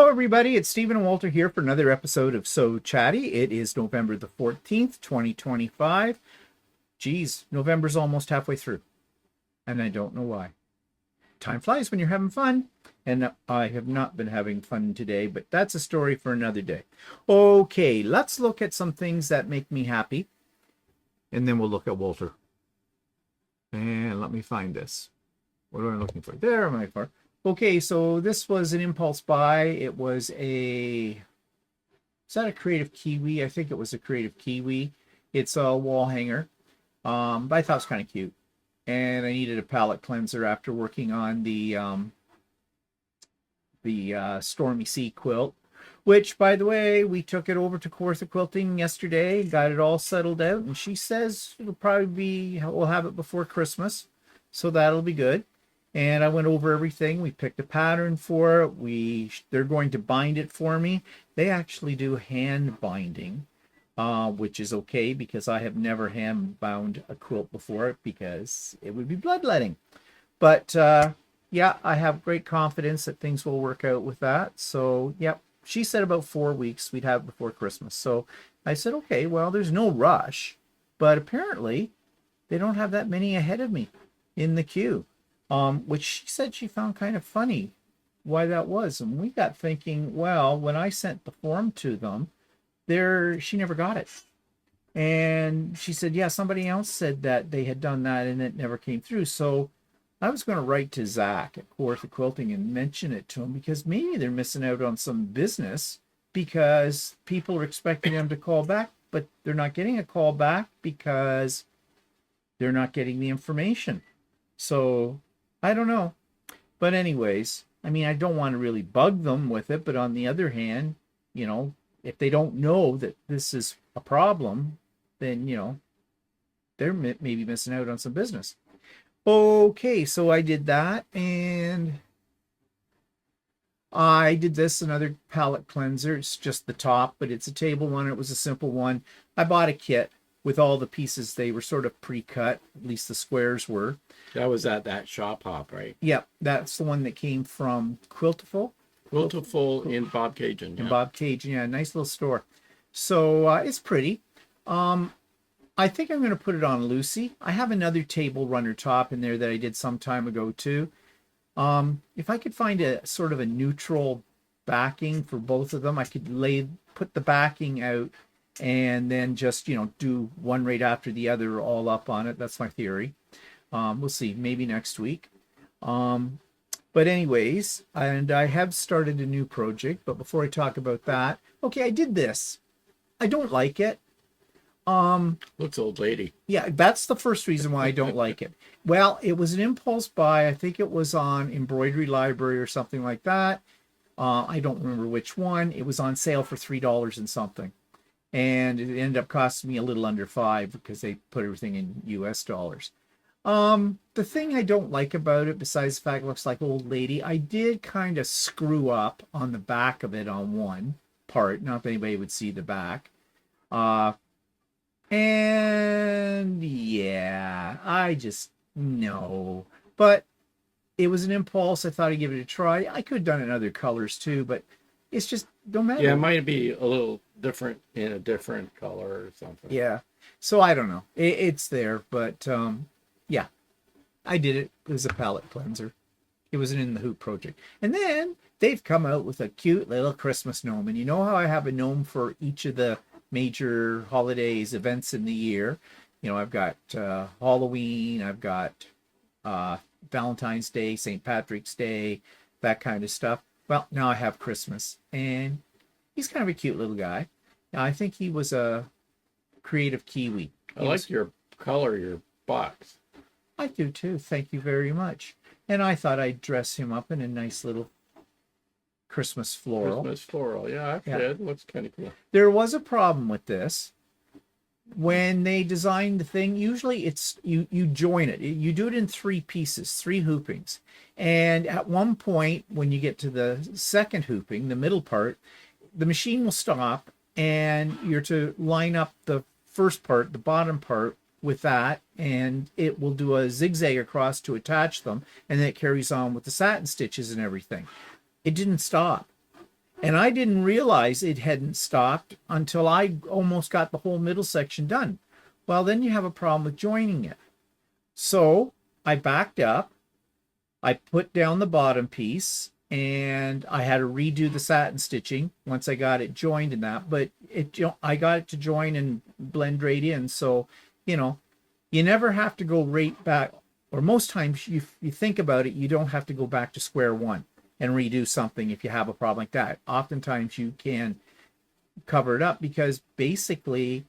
Hello, everybody. It's Stephen and Walter here for another episode of So Chatty. It is November the 14th, 2025. Geez, November's almost halfway through, and I don't know why. Time flies when you're having fun, and I have not been having fun today, but that's a story for another day. Okay, let's look at some things that make me happy, and then we'll look at Walter. And let me find this. What am I looking for? There am I for. Okay, so this was an impulse buy. It was is that a Creative Kiwi? I think it was a Creative Kiwi. It's a wall hanger. But I thought it was kind of cute. And I needed a palette cleanser after working on the Stormy Sea quilt, which, by the way, we took it over to Kawartha Quilting yesterday, got it all settled out, and she says it'll probably be, we'll have it before Christmas, so that'll be good. And I went over everything. We picked a pattern for it. They're going to bind it for me. They actually do hand binding, which is okay because I have never hand bound a quilt before because it would be bloodletting. But yeah, I have great confidence that things will work out with that. So yeah, she said about 4 weeks we'd have it before Christmas. So I said, okay, well, there's no rush, but apparently they don't have that many ahead of me in the queue. Which she said she found kind of funny why that was. And we got thinking, well, when I sent the form to them, she never got it. And she said, yeah, somebody else said that they had done that and it never came through. So I was going to write to Zach at Kawartha Quilting and mention it to him because maybe they're missing out on some business because people are expecting them to call back, but they're not getting a call back because they're not getting the information. So I don't know. But anyways, I mean, I don't want to really bug them with it. But on the other hand, if they don't know that this is a problem, then, they're maybe missing out on some business. Okay, so I did that. And I did another palette cleanser. It's just the top, but it's a table one. It was a simple one. I bought a kit with all the pieces. They were sort of pre-cut, at least the squares were. That was at that shop hop, right? Yep, that's the one that came from Quiltiful. Quiltiful in Bob Cajun. In Bob Cajun, yeah, nice little store. So it's pretty. I think I'm going to put it on Lucy. I have another table runner top in there that I did some time ago too. If I could find a sort of a neutral backing for both of them, I could put the backing out and then just, do one right after the other all up on it. That's my theory. We'll see, maybe next week. But anyways, and I have started a new project, but before I talk about that, okay, I did this. I don't like it. Looks old lady. Yeah, that's the first reason why I don't like it. Well, it was an impulse buy. I think it was on Embroidery Library or something like that. I don't remember which one. It was on sale for $3 and something. And it ended up costing me a little under $5 because they put everything in US dollars. The thing I don't like about it, besides the fact it looks like old lady, I did kind of screw up on the back of it on one part. Not that anybody would see the back. And yeah, no. But it was an impulse. I thought I'd give it a try. I could have done it in other colors too, but it's just don't matter. Yeah, it might be a little different in a different color or something. Yeah. So I don't know. It's there, but yeah, I did it. It was a palette cleanser. It was an In the Hoop project. And then they've come out with a cute little Christmas gnome. And you know how I have a gnome for each of the major holidays, events in the year. I've got Halloween, I've got Valentine's Day, St. Patrick's Day, that kind of stuff. Well, now I have Christmas. And he's kind of a cute little guy. Now, I think he was a Creative Kiwi. I like your color, your box. I do too. Thank you very much. And I thought I'd dress him up in a nice little Christmas floral. Christmas floral, yeah, it looks kind of cool. There was a problem with this. When they designed the thing, usually it's you join it. You do it in 3 pieces, 3 hoopings. And at one point, when you get to the second hooping, the middle part, the machine will stop and you're to line up the first part, the bottom part, with that, and it will do a zigzag across to attach them, and then it carries on with the satin stitches and everything. It didn't stop. And I didn't realize it hadn't stopped until I almost got the whole middle section done. Well, then you have a problem with joining it. So I backed up, I put down the bottom piece, and I had to redo the satin stitching once I got it joined in that. But I got it to join and blend right in. So, you never have to go right back, or most times you think about it, you don't have to go back to square one and redo something if you have a problem like that. Oftentimes you can cover it up because basically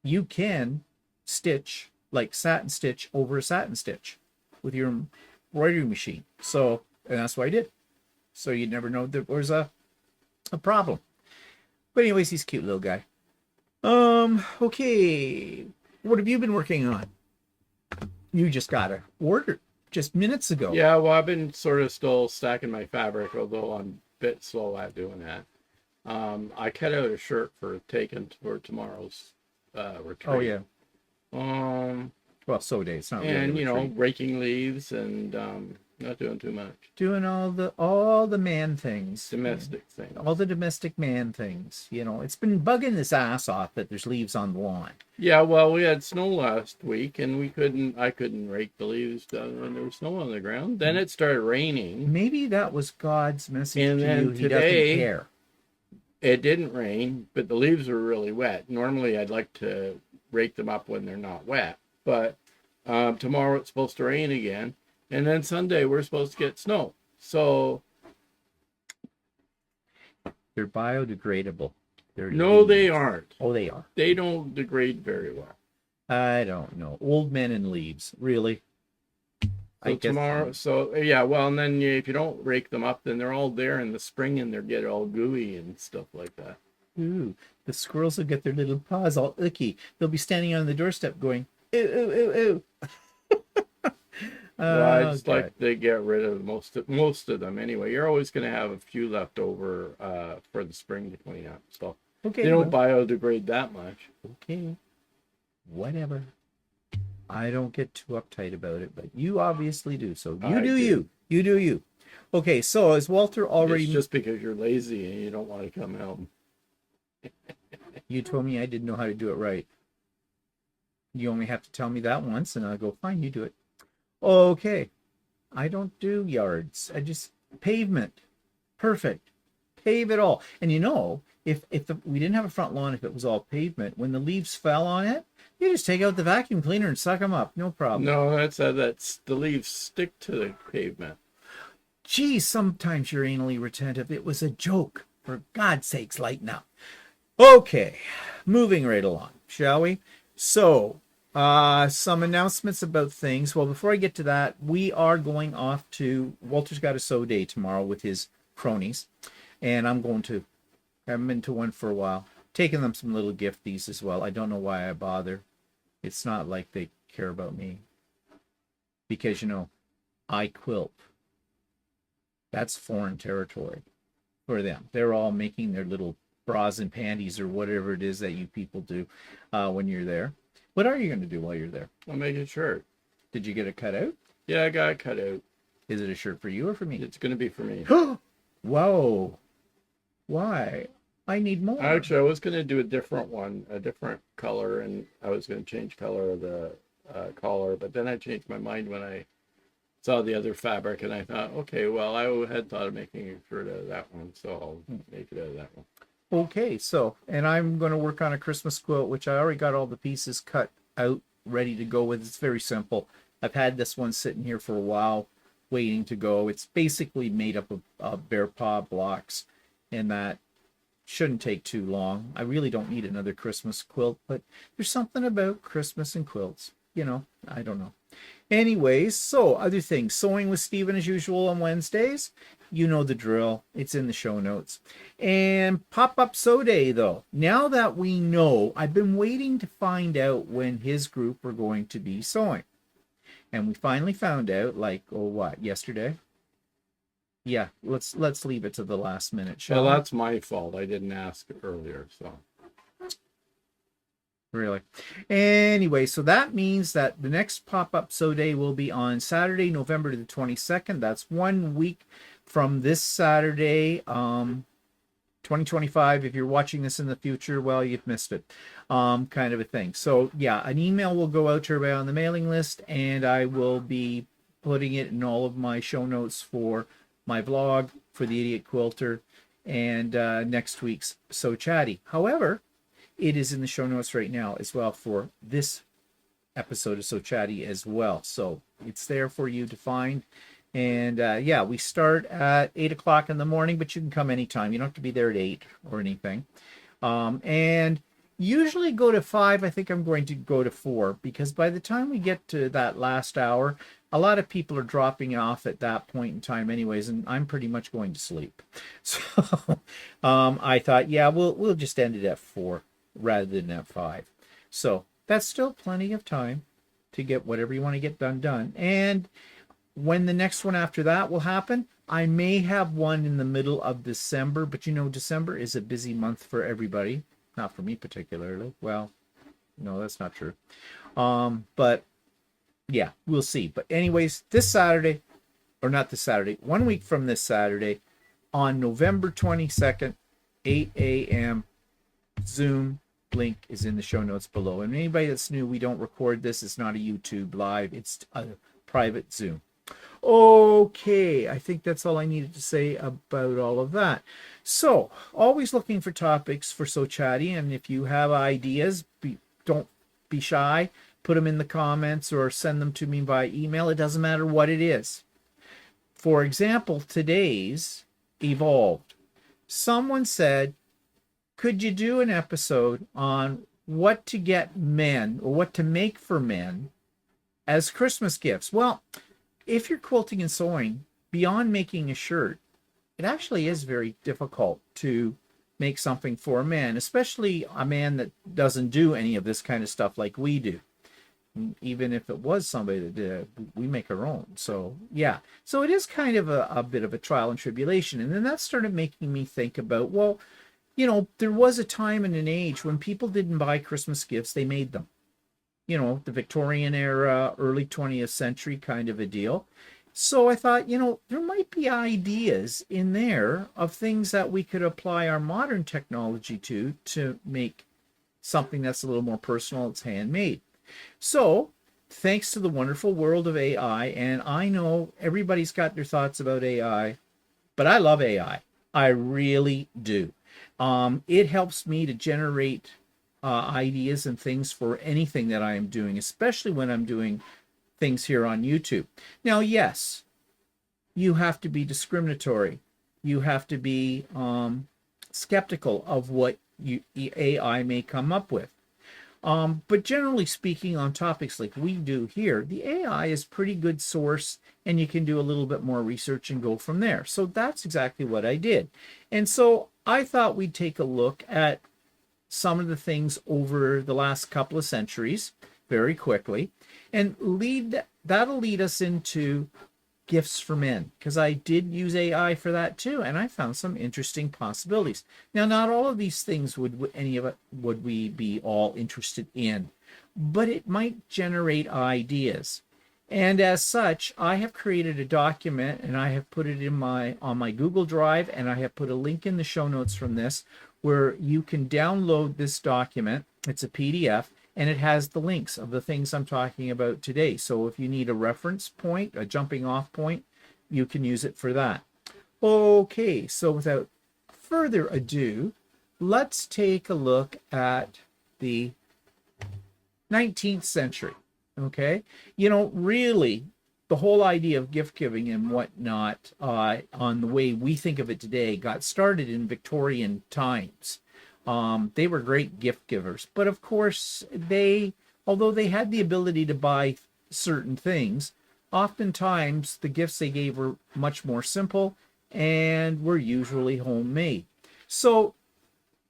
you can stitch like satin stitch over a satin stitch with your embroidery machine. So, and that's what I did. So you'd never know there was a problem. But anyways, he's a cute little guy. Okay. What have you been working on? You just got a order just minutes ago. Yeah, well, I've been sort of still stacking my fabric, although I'm a bit slow at doing that. I cut out a shirt for taking for tomorrow's retreat. Oh yeah. Well, sew day. It's not and really you know, raking leaves and not doing too much. Doing all the man things. Domestic things. All the domestic man things. It's been bugging his ass off that there's leaves on the lawn. Yeah, well, we had snow last week, and I couldn't rake the leaves down when there was snow on the ground. Then it started raining. Maybe that was God's message and to then you. He today, doesn't care. It didn't rain, but the leaves were really wet. Normally, I'd like to rake them up when they're not wet, but tomorrow it's supposed to rain again, and then Sunday we're supposed to get snow. So they're biodegradable. No, they aren't. Oh, they are. They don't degrade very well. I don't know. Old men and leaves, really. So tomorrow, well, and then if you don't rake them up, then they're all there in the spring and they get all gooey and stuff like that. Ooh, the squirrels will get their little paws all icky. They'll be standing on the doorstep going, ooh, ooh, ooh, ooh. Well, I just like to get rid of most of them anyway. You're always going to have a few left over for the spring to clean up. So they don't biodegrade that much. Okay, whatever. I don't get too uptight about it, but you obviously do. So you do you. Okay, so as Walter already... It's just because you're lazy and you don't want to come help. You told me I didn't know how to do it right. You only have to tell me that once, and I'll go, fine, you do it. Okay. I don't do yards. I just... Pavement. Perfect. Pave it all. And if we didn't have a front lawn, if it was all pavement, when the leaves fell on it, you just take out the vacuum cleaner and suck them up. No problem. No, that's the leaves stick to the pavement. Geez, sometimes you're anally retentive. It was a joke. For God's sakes, lighten up. Okay, moving right along, shall we? So, some announcements about things. Well, before I get to that, we are going off to... Walter's got a sew day tomorrow with his cronies, and I'm going to... I haven't been to one for a while. Taking them some little gifties as well. I don't know why I bother. It's not like they care about me. Because, I quilt. That's foreign territory for them. They're all making their little bras and panties or whatever it is that you people do when you're there. What are you going to do while you're there? I'll make a shirt. Did you get it cut out? Yeah, I got it cut out. Is it a shirt for you or for me? It's going to be for me. Whoa. Why? I need more. Actually, I was going to do a different one, a different color, and I was going to change color of the collar, but then I changed my mind when I saw the other fabric, and I thought, okay, well, I had thought of making a shirt out of that one, so I'll make it out of that one. Okay, so, and I'm going to work on a Christmas quilt, which I already got all the pieces cut out, ready to go with. It's very simple. I've had this one sitting here for a while, waiting to go. It's basically made up of bear paw blocks, and that shouldn't take too long. I really don't need another Christmas quilt, but there's something about Christmas and quilts. I don't know. Anyways, so other things. Sewing with Stephen as usual on Wednesdays. You know the drill. It's in the show notes. And pop-up sew day, though. Now that we know, I've been waiting to find out when his group are going to be sewing. And we finally found out, yesterday? Yeah, let's leave it to the last minute, shall we? Well, that's my fault. I didn't ask earlier, so... Really. Anyway, so that means that the next pop-up sew day will be on Saturday, November the 22nd. That's 1 week from this Saturday. 2025, if you're watching this in the future, well, you've missed it, kind of a thing. So yeah, an email will go out to everybody on the mailing list, and I will be putting it in all of my show notes for my vlog, for the Idiot Quilter, and next week's So Chatty. However, it is in the show notes right now as well for this episode of So Chatty as well. So it's there for you to find. And yeah, we start at 8 o'clock in the morning, but you can come anytime. You don't have to be there at 8 or anything. And usually go to 5. I think I'm going to go to 4, because by the time we get to that last hour, a lot of people are dropping off at that point in time anyways, and I'm pretty much going to sleep. So I thought, yeah, we'll just end it at 4 rather than at 5. So that's still plenty of time to get whatever you want to get done. And when the next one after that will happen, I may have one in the middle of December, but you know, December is a busy month for everybody. Not for me particularly. Well, no, that's not true. But yeah, we'll see. But anyways, this Saturday, or not this Saturday, 1 week from this Saturday, on November 22nd, 8 a.m., Zoom link is in the show notes below. And anybody that's new, we don't record this. It's not a YouTube live. It's a private Zoom. Okay, I think that's all I needed to say about all of that. So, always looking for topics for So Chatty, and if you have ideas, don't be shy. Put them in the comments or send them to me by email. It doesn't matter what it is. For example, today's Evolved. Someone said, could you do an episode on what to get men, or what to make for men as Christmas gifts? Well, if you're quilting and sewing, beyond making a shirt, it actually is very difficult to make something for a man, especially a man that doesn't do any of this kind of stuff like we do. Even if it was somebody that did, we make our own. So yeah, so it is kind of a bit of a trial and tribulation. And then that started making me think about, well, you know, there was a time and an age when people didn't buy Christmas gifts, they made them. You know, the Victorian era, early 20th century kind of a deal. So I thought, you know, there might be ideas in there of things that we could apply our modern technology to make something that's a little more personal, it's handmade. So thanks to the wonderful world of AI, and I know everybody's got their thoughts about AI, but I love AI. I really do. It helps me to generate ideas and things for anything that I am doing, especially when I'm doing things here on YouTube. Now, yes, you have to be discriminatory. You have to be skeptical of what AI may come up with. But generally speaking, on topics like we do here, the AI is pretty good source, and you can do a little bit more research and go from there. So that's exactly what I did. And so I thought we'd take a look at some of the things over the last couple of centuries very quickly, and that'll lead us into gifts for men, because I did use AI for that too, and I found some interesting possibilities. Now, not all of these things would we be all interested in, but it might generate ideas. And as such, I have created a document, and I have put it on my Google Drive, and I have put a link in the show notes from this where you can download this document. It's a PDF, and it has the links of the things I'm talking about today. So if you need a reference point, a jumping off point, you can use it for that. Okay, so without further ado, let's take a look at the 19th century. Okay, you know, really, the whole idea of gift giving and whatnot, on the way we think of it today, got started in Victorian times. They were great gift givers, but of course, although they had the ability to buy certain things, oftentimes the gifts they gave were much more simple and were usually homemade. So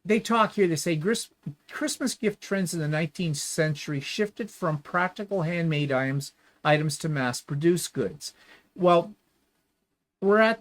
they talk here, they say Christmas gift trends in the 19th century shifted from practical handmade items to mass-produced goods. Well, we're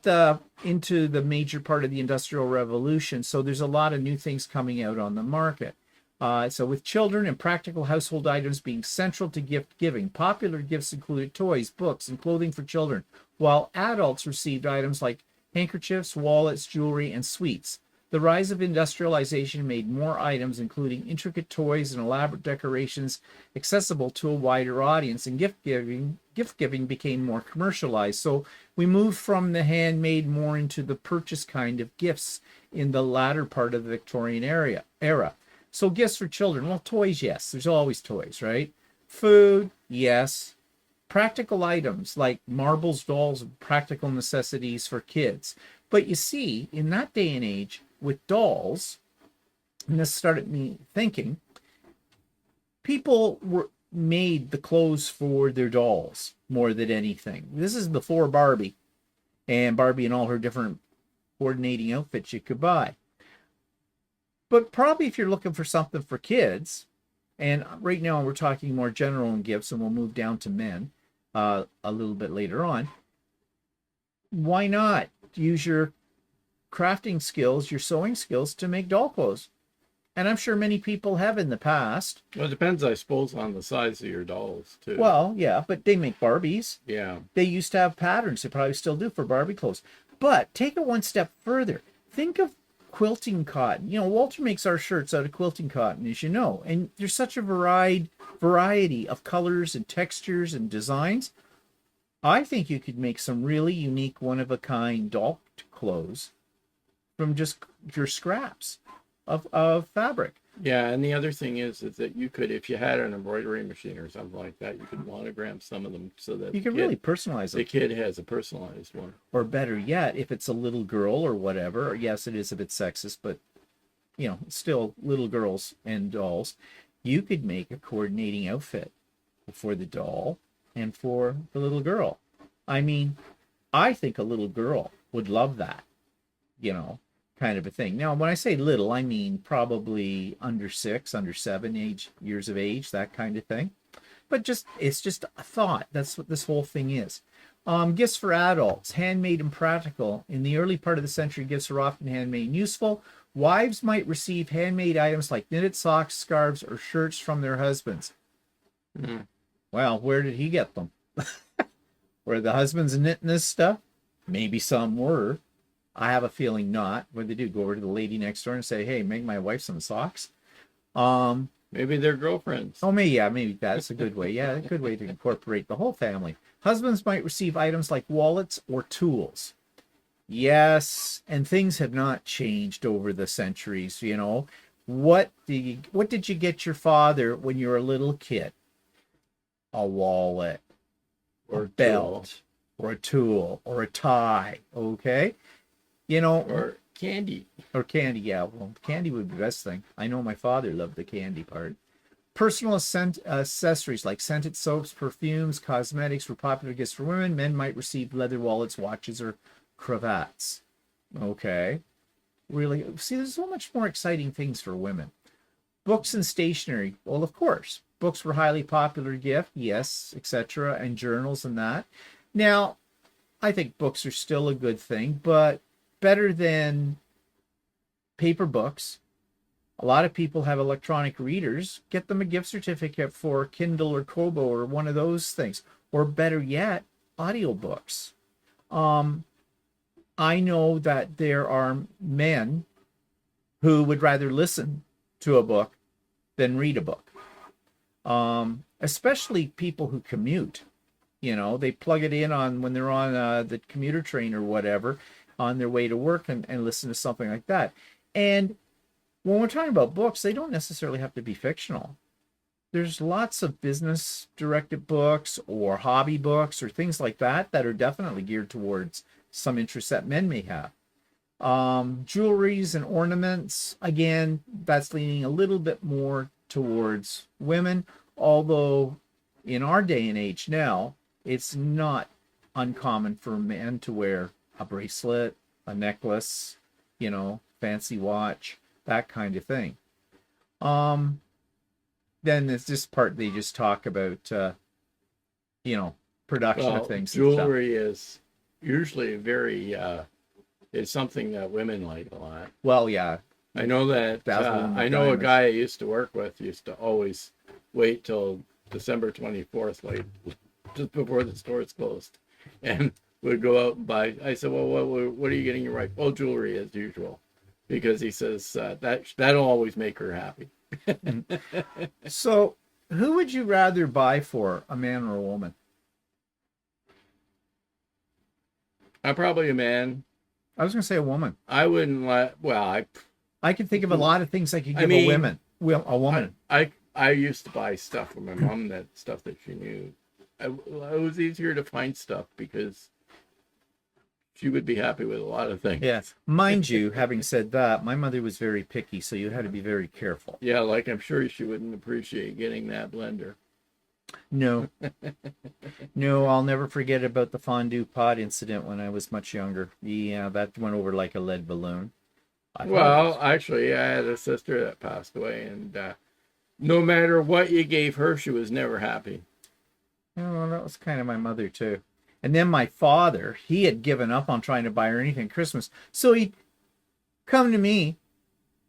into the major part of the Industrial Revolution, so there's a lot of new things coming out on the market. So with children and practical household items being central to gift giving, popular gifts included toys, books, and clothing for children, while adults received items like handkerchiefs, wallets, jewelry, and sweets. The rise of industrialization made more items, including intricate toys and elaborate decorations, accessible to a wider audience, and gift giving became more commercialized. So we moved from the handmade more into the purchase kind of gifts in the latter part of the Victorian era. So gifts for children, well, toys, yes, there's always toys, right? Food, yes. Practical items like marbles, dolls, and practical necessities for kids. But you see, in that day and age, with dolls, and this started me thinking, people made the clothes for their dolls more than anything. This is before Barbie and all her different coordinating outfits you could buy. But probably if you're looking for something for kids, and right now we're talking more general in gifts, and we'll move down to men a little bit later on. Why not use your crafting skills, your sewing skills to make doll clothes? And I'm sure many people have in the past. Well, it depends, I suppose, on the size of your dolls, too. Well, yeah, but they make Barbies. Yeah. They used to have patterns. They probably still do for Barbie clothes. But take it one step further. Think of quilting cotton. You know, Walter makes our shirts out of quilting cotton, as you know. And there's such a variety of colors and textures and designs. I think you could make some really unique, one-of-a-kind doll clothes from just your scraps of fabric. Yeah, and the other thing is that you could, if you had an embroidery machine or something like that, you could monogram some of them so that You can really personalize them. the kid has a personalized one. Or better yet, if it's a little girl or whatever, or yes, it is a bit sexist, but you know, still little girls and dolls, you could make a coordinating outfit for the doll and for the little girl. I mean, I think a little girl would love that, you know, kind of a thing. Now, when I say little, I mean probably under 6, under 7 years of age, that kind of thing. But it's just a thought. That's what this whole thing is. Gifts for adults, handmade and practical. In the early part of the century, gifts are often handmade and useful. Wives might receive handmade items like knitted socks, scarves, or shirts from their husbands. Well, where did he get them? Were the husbands knitting this stuff? Maybe some were. I have a feeling not. What do they do? Go over to the lady next door and say, hey, make my wife some socks? Maybe they're girlfriends. Oh, maybe that's a good way. Yeah, a good way to incorporate the whole family. Husbands might receive items like wallets or tools. Yes, and things have not changed over the centuries, you know. What did you get your father when you were a little kid? A wallet, or a belt, or a tool, or a tie, okay? You know, or candy. Yeah. Well, candy would be the best thing. I know my father loved the candy part. Personal accessories like scented soaps, perfumes, cosmetics were popular gifts for women. Men might receive leather wallets, watches, or cravats. Okay. Really? See, there's so much more exciting things for women. Books and stationery. Well, of course. Books were highly popular gift. Yes, etc. And journals and that. Now, I think books are still a good thing, but better than paper books. A lot of people have electronic readers. Get them a gift certificate for Kindle or Kobo or one of those things. Or better yet, audiobooks. I know that there are men who would rather listen to a book than read a book. Especially people who commute. You know, they plug it in on when they're on the commuter train or whatever on their way to work and listen to something like that. And when we're talking about books, they don't necessarily have to be fictional. There's lots of business directed books or hobby books or things like that that are definitely geared towards some interests that men may have. Jewelries and ornaments, again, that's leaning a little bit more towards women, although in our day and age now, it's not uncommon for men to wear a bracelet, a necklace, you know, fancy watch, that kind of thing. Then there's this part they just talk about, you know, production of things. Jewelry is usually very, it's something that women like a lot. Well, yeah. I know that, I know a guy I used to work with used to always wait till December 24th, like just before the stores closed, and would go out and buy. I said, well, what are you getting your wife? Oh, jewelry as usual. because he says that'll always make her happy. So, who would you rather buy for, a man or a woman? I'm probably a man. I was going to say a woman. I wouldn't let. Well, I can think of a lot of things I could I give mean, a woman. Well, a woman. I used to buy stuff for my mom, that stuff that she knew. It was easier to find stuff because she would be happy with a lot of things. Yeah. Mind you, having said that, my mother was very picky, so you had to be very careful. Yeah, like I'm sure she wouldn't appreciate getting that blender. No. No, I'll never forget about the fondue pot incident when I was much younger. Yeah, that went over like a lead balloon. Well, actually, I had a sister that passed away, and no matter what you gave her, she was never happy. Oh, that was kind of my mother too. And then my father, he had given up on trying to buy her anything Christmas. So he'd come to me,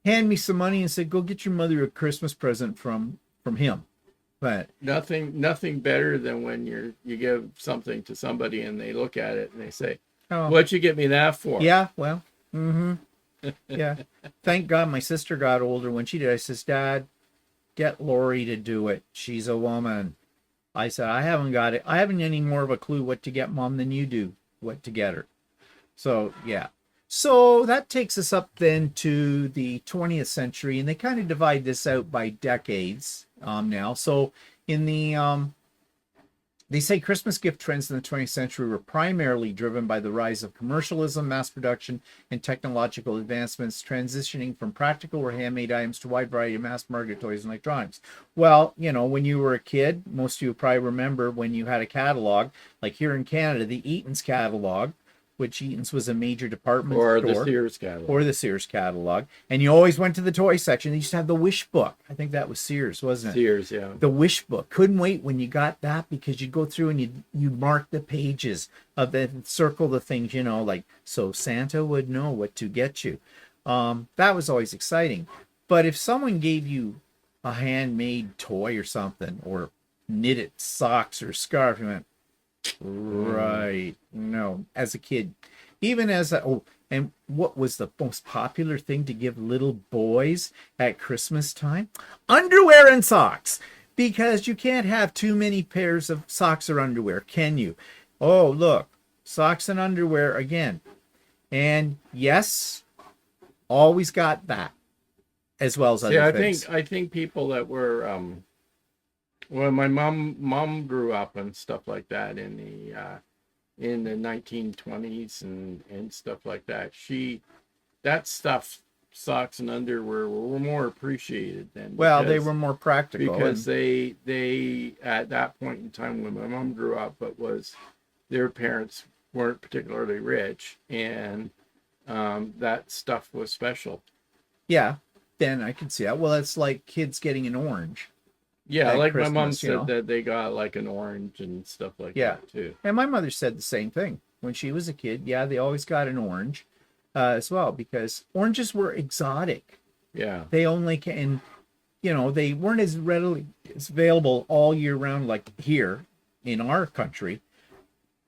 hand me some money and said, go get your mother a Christmas present from him. But nothing better than when you give something to somebody and they look at it and they say, oh, what'd you get me that for? Yeah, well, yeah. Thank God my sister got older. When she did, I says, Dad, get Lori to do it. She's a woman. I said, I haven't got it. I haven't any more of a clue what to get Mom than you do, what to get her. So, yeah. So that takes us up then to the 20th century, and they kind of divide this out by decades now. So in the they say Christmas gift trends in the 20th century were primarily driven by the rise of commercialism, mass production, and technological advancements, transitioning from practical or handmade items to a wide variety of mass-market toys and electronics. Well, you know, when you were a kid, most of you probably remember when you had a catalog, like here in Canada, the Eaton's catalog, which Eaton's was a major department store. Or the Sears catalog. Or the Sears catalog. And you always went to the toy section. They used to have the Wish book. I think that was Sears, wasn't it? Sears, yeah. The Wish book. Couldn't wait when you got that because you'd go through and you'd mark the pages of the circle the things, you know, like so Santa would know what to get you. That was always exciting. But if someone gave you a handmade toy or something, or knitted socks or scarf, you went, right, no. As a kid, even as a and what was the most popular thing to give little boys at Christmas time? Underwear and socks, because you can't have too many pairs of socks or underwear, can you? Oh, look, socks and underwear again. And yes, always got that as well as other things. I think people that were well, my mom grew up and stuff like that in the 1920s and stuff like that. That stuff, socks and underwear, were more appreciated then. Well, they were more practical because they at that point in time when my mom grew up, their parents weren't particularly rich, and that stuff was special. Yeah, then I can see that. Well, it's like kids getting an orange. Yeah, like Christmas, my mom said, you know? that they got like an orange and stuff like that too. And my mother said the same thing when she was a kid. Yeah, they always got an orange as well, because oranges were exotic. Yeah. They only can, you know, they weren't as readily as available all year round like here in our country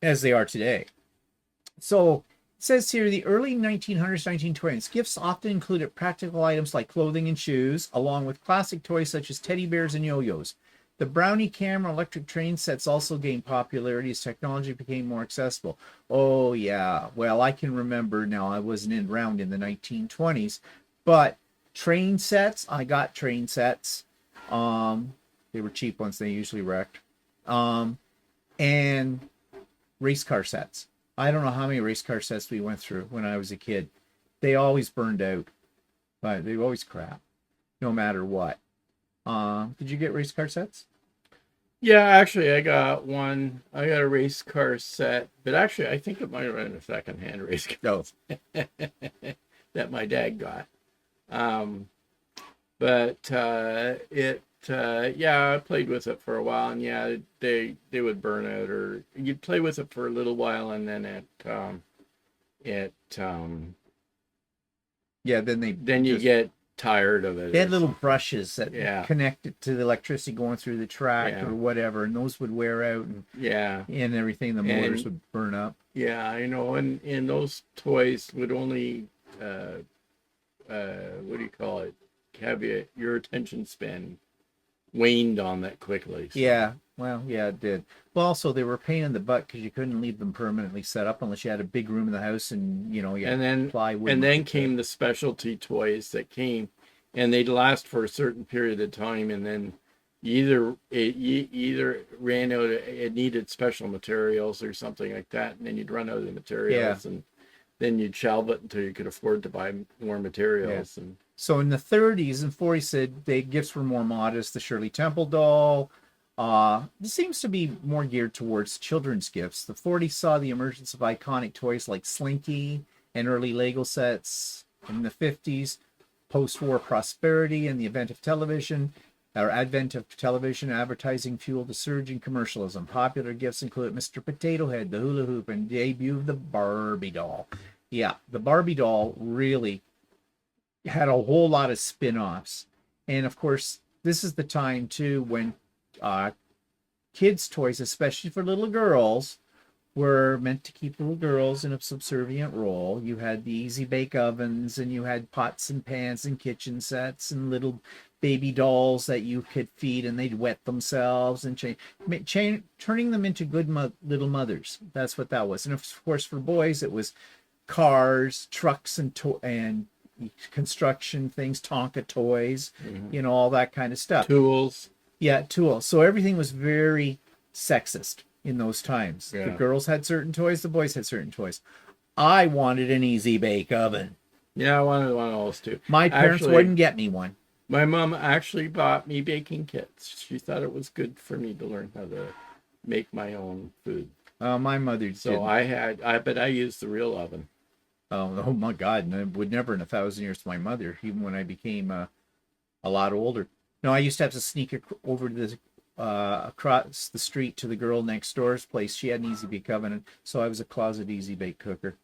as they are today. So it says here, the early 1900s, 1920s, gifts often included practical items like clothing and shoes, along with classic toys such as teddy bears and yo-yos. The Brownie camera electric train sets also gained popularity as technology became more accessible. Oh, yeah. Well, I can remember now, I wasn't around in the 1920s, but train sets, I got train sets. They were cheap ones, they usually wrecked. And race car sets. I don't know how many race car sets we went through when I was a kid. They always burned out, but they always crap, no matter what. Did you get race car sets? Yeah, actually, I got one. I got a race car set, but actually, I think it might have been a secondhand race car that my dad got. Yeah, I played with it for a while, and yeah, they would burn out, or you'd play with it for a little while, and then then you get tired of it. They had little brushes that Yeah. connected to the electricity going through the track Yeah. or whatever, and those would wear out, and everything. The motors would burn up. Yeah, I know, and those toys would only what do you call it? Have your attention span waned on that quickly. So. Yeah. Well, yeah, it did. Well, also they were a pain in the butt because you couldn't leave them permanently set up unless you had a big room in the house and you And had then plywood. and then came the specialty toys that came, and they'd last for a certain period of time, and then you either ran out. It needed special materials or something like that, and then you'd run out of the materials, and then you'd shelve it until you could afford to buy more materials. Yeah. And So in the 30s and 40s, the gifts were more modest. The Shirley Temple doll. This seems to be more geared towards children's gifts. The 40s saw the emergence of iconic toys like Slinky and early Lego sets. In the 50s, post-war prosperity and the advent of television advertising fueled a surge in commercialism. Popular gifts include Mr. Potato Head, the hula hoop, and debut of the Barbie doll. Yeah, the Barbie doll really had a whole lot of spin-offs. And of course, this is the time too when kids' toys, especially for little girls, were meant to keep little girls in a subservient role. You had the easy bake ovens, and you had pots and pans and kitchen sets and little baby dolls that you could feed, and they'd wet themselves and turning them into good little mothers. That's what that was. And of course, for boys, it was cars, trucks, and construction things, Tonka toys, all that kind of stuff. tools. Yeah, tools. So everything was very sexist in those times. Yeah. The girls had certain toys, the boys had certain toys. I wanted an easy bake oven. Yeah, I wanted one of those too. My parents wouldn't get me one. My mom actually bought me baking kits. She thought it was good for me to learn how to make my own food. My mother So didn't. but I used the real oven. Oh my God! And I would never in 1,000 years to my mother, even when I became a lot older. No, I used to have to sneak over to the across the street to the girl next door's place. She had an easy bake oven, and so I was a closet easy bake cooker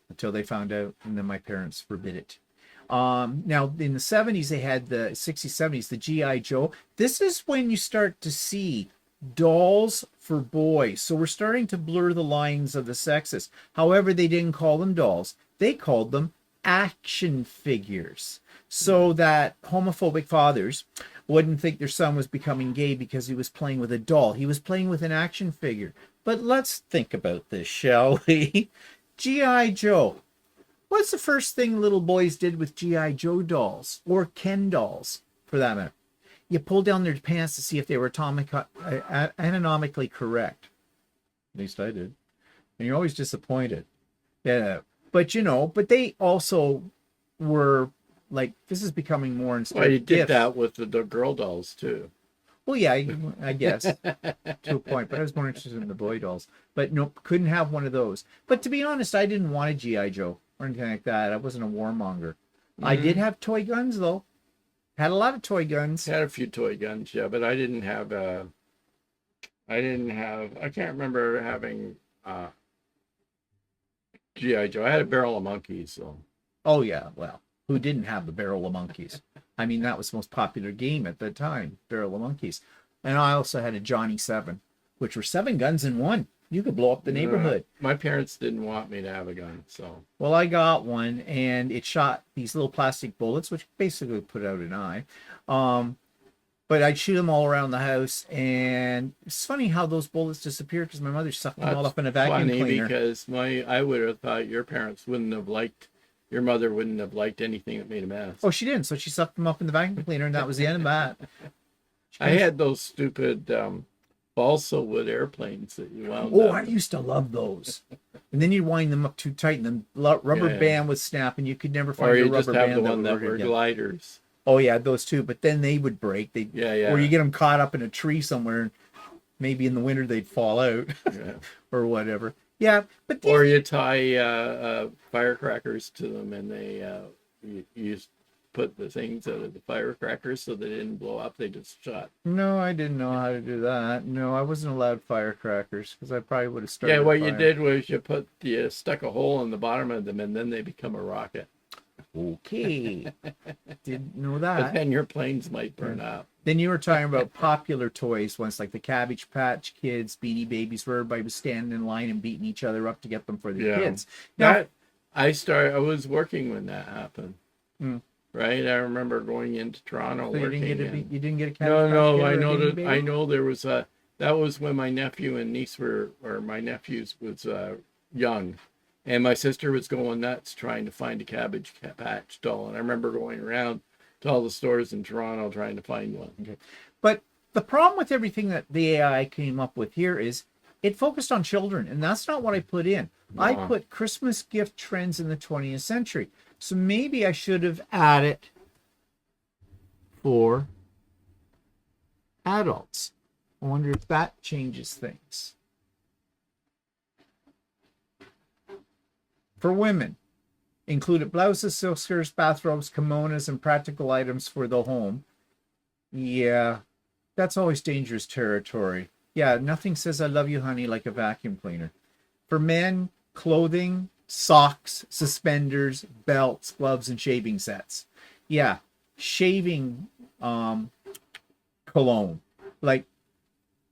until they found out, and then my parents forbid it. Now in the 70s, they had the 60s, 70s, the G.I. Joe. This is when you start to see dolls for boys. So we're starting to blur the lines of the sexes. However, they didn't call them dolls. They called them action figures, so that homophobic fathers wouldn't think their son was becoming gay because he was playing with a doll. He was playing with an action figure. But let's think about this, shall we? G.I. Joe. What's the first thing little boys did with G.I. Joe dolls, or Ken dolls, for that matter? You pulled down their pants to see if they were anatomically correct. At least I did. And you're always disappointed. Yeah. But but they also were like, this is becoming more instead. Well, you did that with the girl dolls too. Well, yeah, I guess to a point, but I was more interested in the boy dolls. But no, couldn't have one of those. But to be honest, I didn't want a G.I. Joe or anything like that. I wasn't a warmonger. I did have toy guns though. Had a lot of toy guns. Had a few toy guns, yeah, but I can't remember having G.I. Joe. I had a barrel of monkeys, so. Oh yeah, well, who didn't have the barrel of monkeys? I mean, that was the most popular game at the time, barrel of monkeys. And I also had a Johnny 7, which were 7 guns in one. You could blow up the neighborhood. My parents didn't want me to have a gun, so. Well, I got one, and it shot these little plastic bullets, which basically put out an eye. But I'd shoot them all around the house, and it's funny how those bullets disappeared because my mother sucked them all up in a vacuum cleaner. Because I would have thought your mother wouldn't have liked anything that made a mess. Oh, she didn't, so she sucked them up in the vacuum cleaner, and that was the end of that. I had those stupid balsa wood airplanes that you wound up. Oh, I used to love those. And then you'd wind them up too tight, and the rubber band would snap, and you could never find a rubber band. Or you just have the one that were gliders. Oh yeah, those too. But then they would break. Or you get them caught up in a tree somewhere, and maybe in the winter they'd fall out, or whatever. Yeah, but or you tie firecrackers to them, and they you put the things out of the firecrackers so they didn't blow up. They just shot. No, I didn't know how to do that. No, I wasn't allowed firecrackers because I probably would have started. Yeah, what you did was you stuck a hole in the bottom of them, and then they become a rocket. Okay, didn't know that. But then your planes might burn up. Then you were talking about popular toys once, like the Cabbage Patch Kids, Beanie Babies, where everybody was standing in line and beating each other up to get them for their kids. Now, I was working when that happened. Hmm. right? I remember going into Toronto So working. you didn't get a No, Cabbage Patch no, Kid I or a know Beanie that. I Baby? know there was a. That was when my nephew and niece were, or my nephews was young, and my sister was going nuts trying to find a Cabbage Patch doll. And I remember going around to all the stores in Toronto trying to find one. Okay. But the problem with everything that the AI came up with here is it focused on children, and that's not what I put in. I No. put Christmas gift trends in the 20th century. So maybe I should have added for adults. I wonder if that changes things. For women, included blouses, silk skirts, bathrobes, kimonos, and practical items for the home. Yeah, that's always dangerous territory. Yeah, nothing says I love you, honey, like a vacuum cleaner. For men, clothing, socks, suspenders, belts, gloves, and shaving sets. Yeah, shaving cologne, like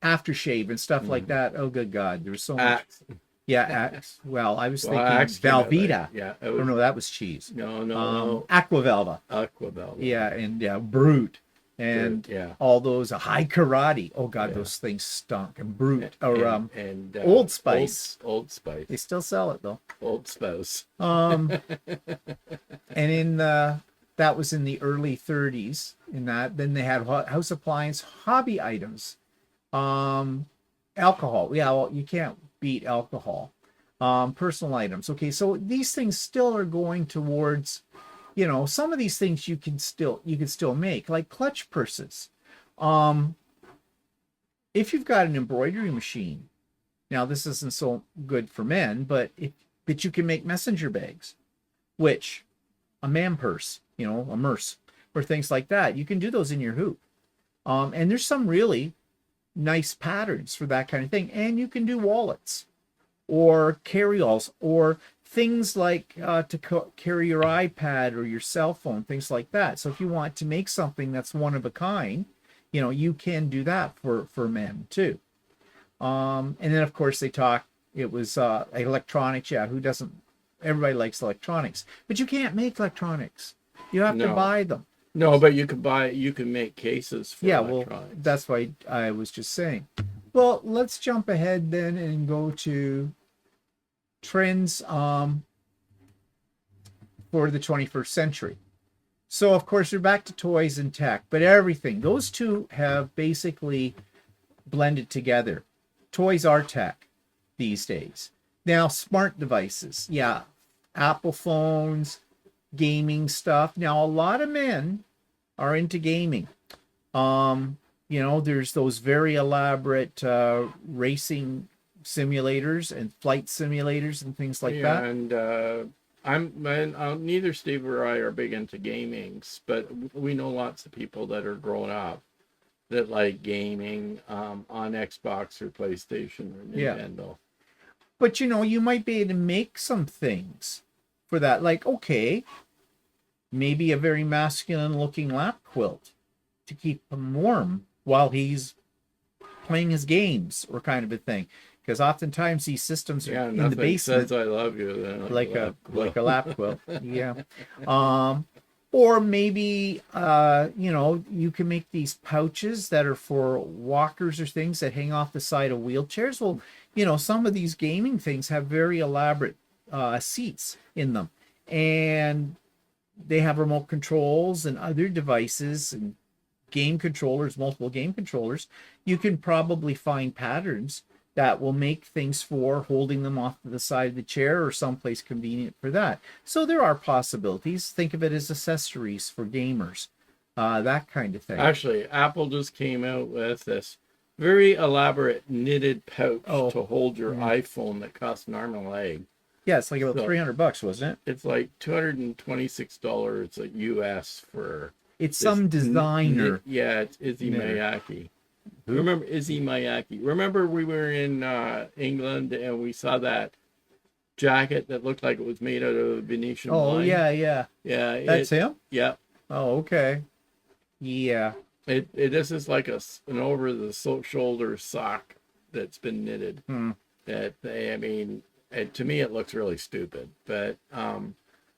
aftershave and stuff like that. Oh, good God, there's so much. Axe. Yeah, well, I was Well, thinking Axe came out later. Velveeta. Yeah, it Oh was. no, that was cheese. No, no, Aquavelva. Aquabella. Yeah, and yeah, Brute. And yeah. all those high karate. Oh God, Yeah. those things stunk. And Brute or and Old Spice. Old Spice. They still sell it though. Old Spouse. And in that was in the early 30s. In that, then they had house appliance, hobby items, alcohol. Yeah, well, you can't beat alcohol. Personal items. Okay, so these things still are going towards, you know, some of these things you can still make, like clutch purses. If you've got an embroidery machine, now this isn't so good for men, but you can make messenger bags, which a man purse, you know, a merce, or things like that. You can do those in your hoop. And there's some really nice patterns for that kind of thing. And you can do wallets or carry-alls or things like to carry your iPad or your cell phone, things like that. So if you want to make something that's one of a kind, you know, you can do that for men too. And then of course it was electronics. Yeah, who doesn't? Everybody likes electronics, but you can't make electronics. You have to buy them. No, but you can make cases for electronics. Well, that's why I was just saying. Well, let's jump ahead then and go to trends for the 21st century. So of course we're back to toys and tech, but everything, those two have basically blended together. Toys are tech these days. Now, smart devices. Yeah, Apple phones, gaming stuff. Now, a lot of men are into gaming. You know, there's those very elaborate racing simulators and flight simulators and things like that. And neither Steve or I are big into gamings, but we know lots of people that are growing up that like gaming on Xbox or PlayStation or Nintendo. Yeah. But you know, you might be able to make some things for that. Like, okay, maybe a very masculine looking lap quilt to keep him warm while he's playing his games or kind of a thing. Because oftentimes these systems are in the basement. Says I love you. Like a lap quilt. Yeah. Or maybe, you know, you can make these pouches that are for walkers or things that hang off the side of wheelchairs. Well, you know, some of these gaming things have very elaborate seats in them. And they have remote controls and other devices and game controllers, multiple game controllers. You can probably find patterns that will make things for holding them off to the side of the chair or someplace convenient for that. So there are possibilities. Think of it as accessories for gamers, that kind of thing. Actually, Apple just came out with this very elaborate knitted pouch to hold your iPhone that costs an arm and a leg. Yeah, it's like about $300, wasn't it? It's like $226 at US for. It's some designer. Yeah, it's Izzy Miyake. Remember Izzy Miyake? Remember we were in England and we saw that jacket that looked like it was made out of Venetian wine? Oh, yeah. That's him? Yeah. Oh, okay. Yeah. This is like an over-the-shoulder sock that's been knitted. That, I mean, to me it looks really stupid. But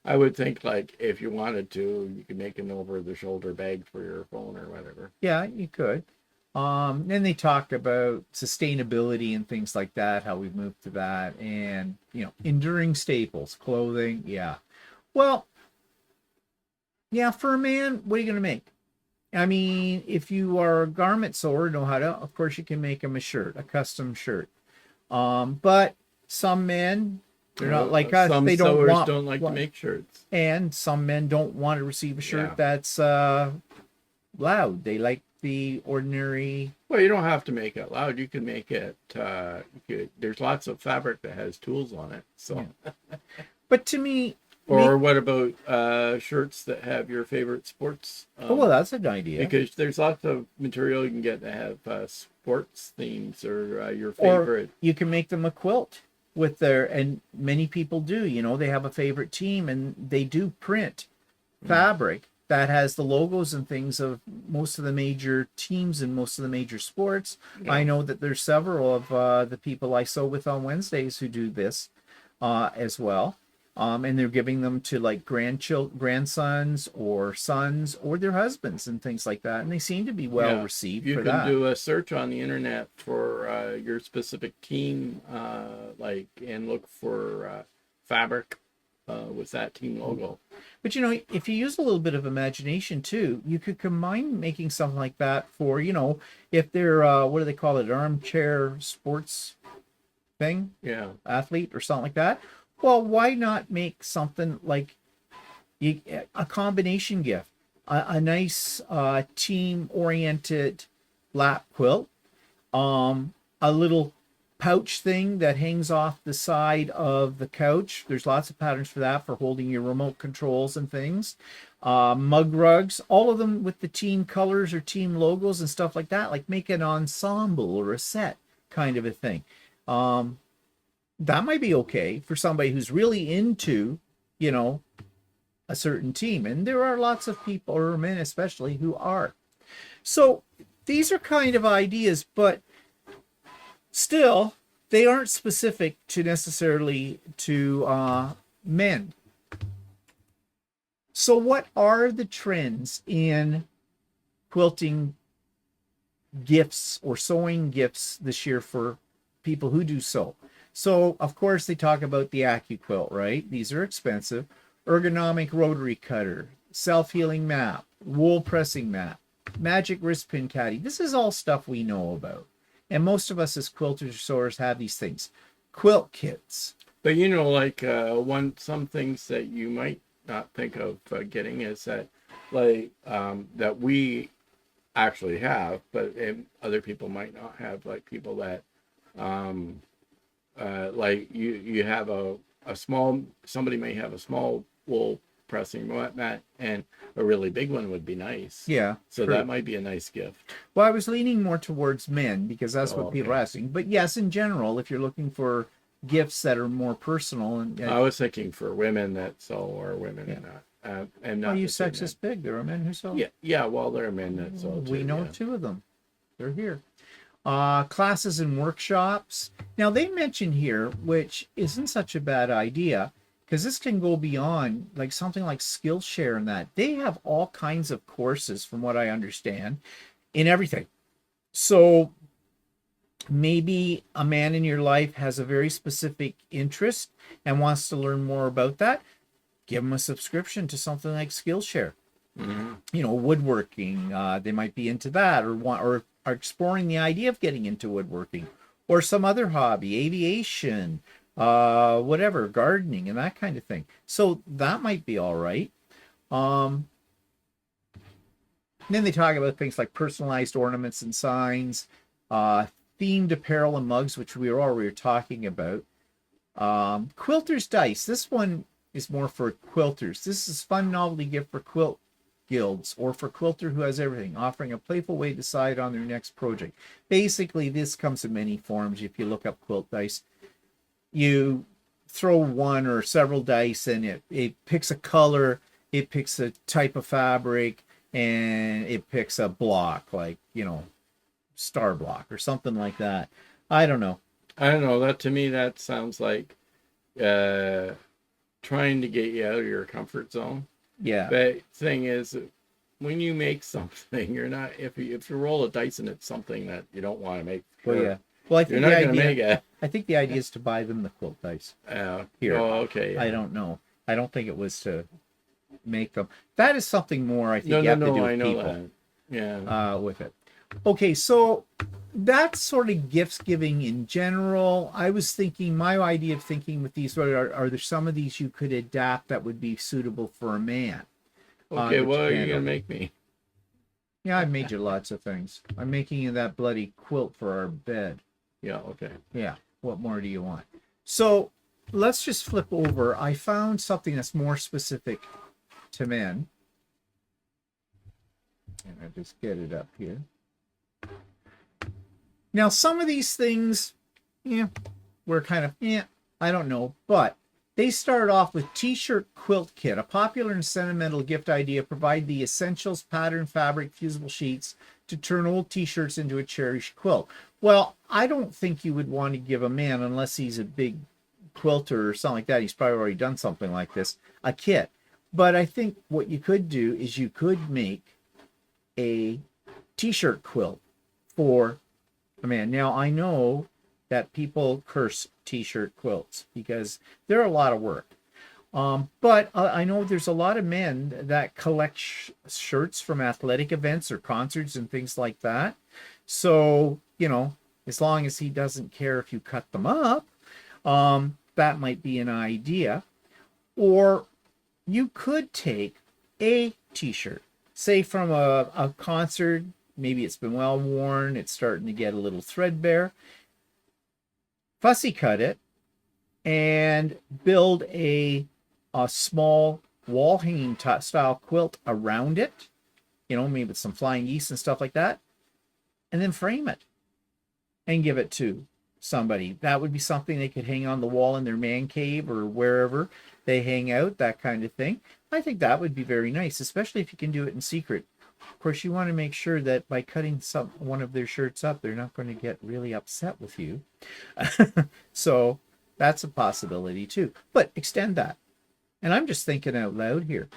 I would think like if you wanted to, you could make an over-the-shoulder bag for your phone or whatever. Yeah, you could. Then they talked about sustainability and things like that, how we've moved to that, and enduring staples, clothing. Yeah. Well, yeah, for a man, what are you gonna make? I mean, if you are a garment sewer, know how to, of course, you can make them a shirt, a custom shirt. But some men, they're not like us. Some They don't sewers want don't like to one, make shirts. and some men don't want to receive a shirt Yeah. that's loud. They like the ordinary. Well, you don't have to make it loud. You can make it. There's lots of fabric that has tools on it. So, But to me, or what about shirts that have your favorite sports? oh well, that's an idea. Because there's lots of material you can get that have sports themes or your Or favorite. you can make them a quilt with their, and many people do. They have a favorite team, and they do print fabric that has the logos and things of most of the major teams and most of the major sports. Yeah. I know that there's several of the people I sew with on Wednesdays who do this as well. And they're giving them to like grandsons or sons or their husbands and things like that. And they seem to be well received You for can that. do a search on the internet for your specific team, and look for fabric with that team logo. But if you use a little bit of imagination too, you could combine making something like that for, if they're what do they call it, armchair sports thing, Yeah. athlete or something like that. Well, why not make something like a combination gift, a nice team-oriented lap quilt, a little pouch thing that hangs off the side of the couch. There's lots of patterns for that, for holding your remote controls and things. Mug rugs, all of them with the team colors or team logos and stuff like that. Like make an ensemble or a set kind of a thing. That might be okay for somebody who's really into, a certain team. And there are lots of people, or men especially, who are. So these are kind of ideas, but still, they aren't specific to necessarily to men. So what are the trends in quilting gifts or sewing gifts this year for people who do sew? So, of course, they talk about the AccuQuilt, right? These are expensive. Ergonomic rotary cutter, self-healing map, wool pressing map, magic wrist pin caddy. This is all stuff we know about. And most of us as quilters or sewers have these things. Quilt kits. But some things that you might not think of getting is that, that we actually have, but other people might not have. Like people that, you have a small. Somebody may have a small wool pressing mat, and a really big one would be nice. Yeah. So true. that might be a nice gift. Well, I was leaning more towards men because that's what people are Okay. asking. But yes, in general, if you're looking for gifts that are more personal, and I was thinking for women that sew or women and not well, you to say sexist pig, there are men who sew. men. Yeah. Well, there are men that sew too. We know yeah. two of them. They're here. Classes and workshops. Now they mention here, which isn't such a bad idea, because this can go beyond like something like Skillshare and that. They have all kinds of courses, from what I understand, in everything. So maybe a man in your life has a very specific interest and wants to learn more about that. Give them a subscription to something like Skillshare. Mm-hmm. Woodworking. They might be into that, or are exploring the idea of getting into woodworking, or some other hobby, aviation, whatever, gardening and that kind of thing. So that might be all right. Then they talk about things like personalized ornaments and signs, themed apparel and mugs, which we were talking about. Quilter's dice. This one is more for quilters. This is fun novelty gift for quilt guilds or for quilter who has everything, offering a playful way to decide on their next project. Basically, this comes in many forms. If you look up quilt dice, you throw one or several dice and it picks a color, it picks a type of fabric, and it picks a block, like star block or something like that. I don't know. I don't know. That to me, that sounds like trying to get you out of your comfort zone. Yeah. But thing is, when you make something, you're not, if you roll a dice and it's something that you don't want to make, Well, sure, yeah. Well, I you're think not the going to make idea, it. I think the idea is to buy them the quilt dice. Here. Oh, okay. I don't know. I don't think it was to make them. That is something more I think you have to do with I know people. that. Yeah. With it. Okay, so that's sort of gifts giving in general. I was thinking, my idea of thinking with these, are there some of these you could adapt that would be suitable for a man? Okay, that what are you can't going to open? make me? Yeah, I've made you lots of things. I'm making you that bloody quilt for our bed. Yeah, okay. Yeah, what more do you want? So let's just flip over. I found something that's more specific to men. And I just get it up here. Now, some of these things, yeah, we're kind of, I don't know. But they start off with T-shirt quilt kit, a popular and sentimental gift idea. Provide the essentials, pattern, fabric, fusible sheets to turn old T-shirts into a cherished quilt. Well, I don't think you would want to give a man, unless he's a big quilter or something like that. He's probably already done something like this, a kit. But I think what you could do is you could make a T-shirt quilt for a man. Now, I know that people curse T-shirt quilts because they're a lot of work. But I know there's a lot of men that collect shirts from athletic events or concerts and things like that. So, as long as he doesn't care if you cut them up, that might be an idea. Or you could take a T-shirt, say from a concert. Maybe it's been well worn, it's starting to get a little threadbare. Fussy cut it and build a small wall hanging style quilt around it, maybe with some flying geese and stuff like that, and then frame it and give it to somebody. That would be something they could hang on the wall in their man cave or wherever they hang out, that kind of thing. I think that would be very nice, especially if you can do it in secret. Of course, you want to make sure that by cutting one of their shirts up, they're not going to get really upset with you. So that's a possibility too. But extend that. And I'm just thinking out loud here.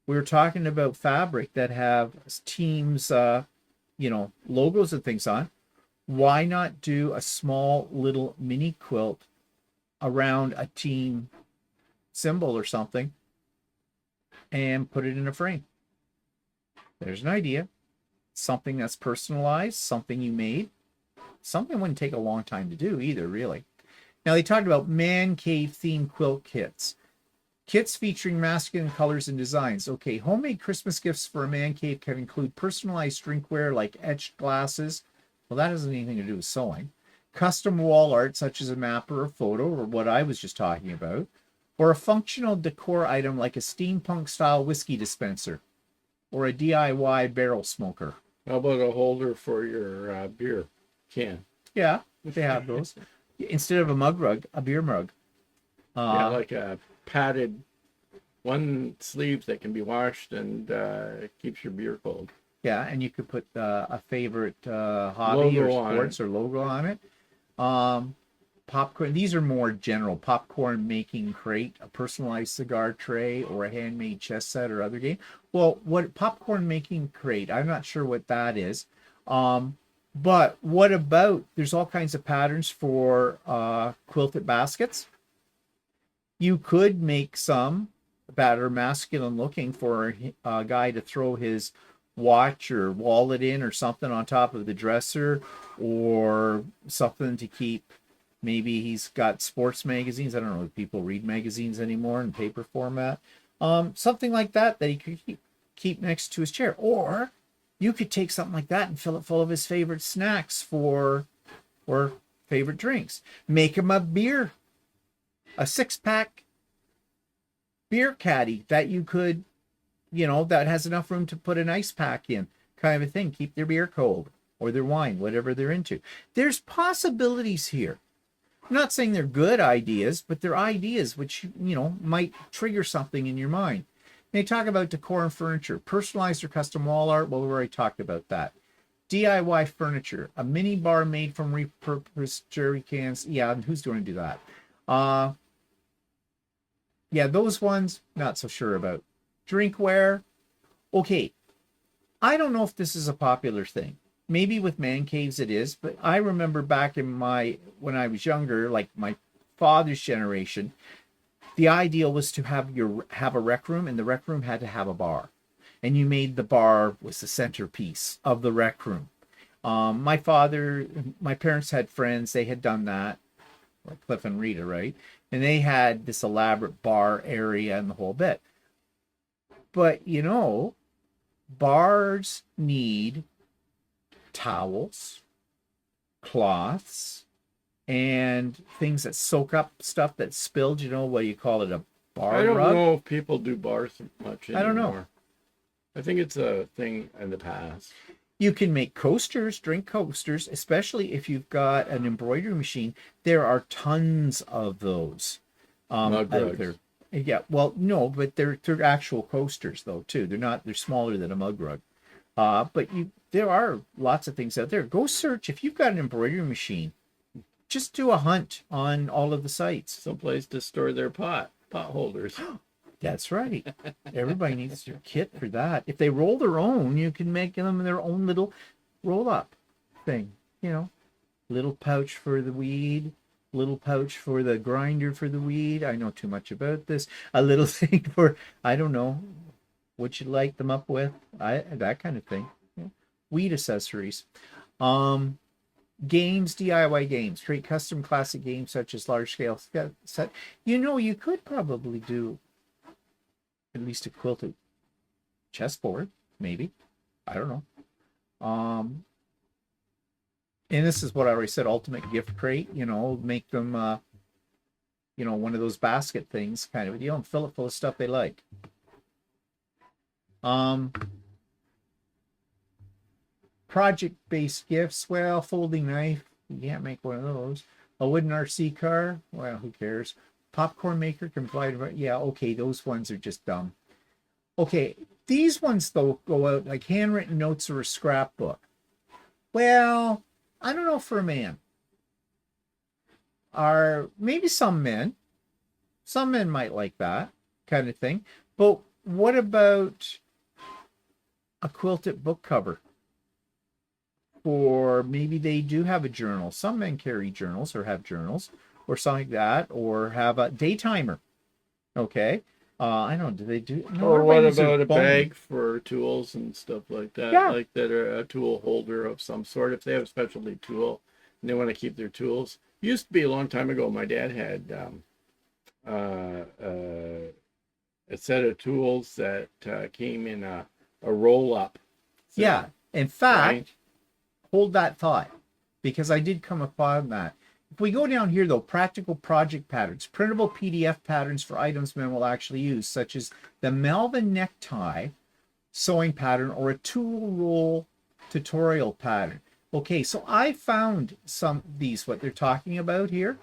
We were talking about fabric that have teams, logos and things on. Why not do a small little mini quilt around a team symbol or something and put it in a frame? There's an idea. Something that's personalized, something you made. Something wouldn't take a long time to do either, really. Now, they talked about man cave themed quilt kits. Kits featuring masculine colors and designs. Okay, homemade Christmas gifts for a man cave can include personalized drinkware like etched glasses. Well, that doesn't have anything to do with sewing. Custom wall art, such as a map or a photo, or what I was just talking about. Or a functional decor item like a steampunk-style whiskey dispenser. Or a DIY barrel smoker. How about a holder for your beer can? Yeah, they have those. Instead of a mug rug, a beer mug. Yeah, like a padded one sleeve that can be washed and keeps your beer cold. Yeah, and you could put a favorite hobby Logo or sports or logo on it. Popcorn. These are more general. Popcorn making crate, a personalized cigar tray, or a handmade chess set or other game. Well, what popcorn making crate? I'm not sure what that is. But what about? There's all kinds of patterns for quilted baskets. You could make some that are masculine looking for a guy to throw his watch or wallet in or something on top of the dresser, or something to keep. Maybe he's got sports magazines. I don't know if people read magazines anymore in paper format. Something like that he could keep next to his chair. Or you could take something like that and fill it full of his favorite snacks or favorite drinks. Make him a 6-pack beer caddy that you could, that has enough room to put an ice pack in, kind of a thing. Keep their beer cold or their wine, whatever they're into. There's possibilities here. I'm not saying they're good ideas, but they're ideas which, might trigger something in your mind. They talk about decor and furniture, personalized or custom wall art. Well, we already talked about that. DIY furniture, a mini bar made from repurposed jerry cans. Yeah, who's going to do that? Yeah, those ones, not so sure about. Drinkware, okay. I don't know if this is a popular thing. Maybe with man caves it is, but I remember back in when I was younger, like my father's generation, the ideal was to have a rec room, and the rec room had to have a bar. And you made the bar was the centerpiece of the rec room. My parents had friends, they had done that, like Cliff and Rita, right? And they had this elaborate bar area and the whole bit. But bars need towels, cloths, and things that soak up stuff that's spilled. What do you call it? A bar I don't rug? know if people do bars much anymore. I don't know. I think it's a thing in the past. You can make coasters, drink coasters, especially if you've got an embroidery machine. There are tons of those Mug out rugs. there. Yeah, well, no, but they're actual coasters though too. They're smaller than a mug rug. But there are lots of things out there. Go search if you've got an embroidery machine. Just do a hunt on all of the sites. Someplace to store their pot holders. That's right. Everybody needs their kit for that. If they roll their own, you can make them their own little roll up thing. Little pouch for the weed, little pouch for the grinder for the weed. I know too much about this. A little thing for, I don't know, what you light them up with. That kind of thing. Yeah. Weed accessories. Games, DIY games. Create custom classic games such as large scale set. You could probably do at least a quilted chessboard, maybe. I don't know. And this is what I already said, ultimate gift crate, make them one of those basket things kind of a deal and fill it full of stuff they like. Project-based gifts, well, folding knife, you can't make one of those. A wooden RC car, well, who cares? Popcorn maker can provide, yeah, okay, those ones are just dumb. Okay, these ones though go out like handwritten notes or a scrapbook. Well, I don't know for a man. Are maybe some men might like that kind of thing. But what about a quilted book cover? Or maybe they do have a journal. Some men carry journals or have journals or something like that, or have a day timer. Okay. I don't know. Do they do? No, Or what uses about a bone. bag for tools and stuff like that? Yeah. Like that are a tool holder of some sort. If they have a specialty tool and they want to keep their tools. Used to be a long time ago, my dad had a set of tools that came in a roll-up. Yeah. In fact, right? hold that thought, because I did come upon that. If we go down here, though, practical project patterns, printable PDF patterns for items men will actually use, such as the Melvin necktie sewing pattern or a tool roll tutorial pattern. Okay, so I found what they're talking about here.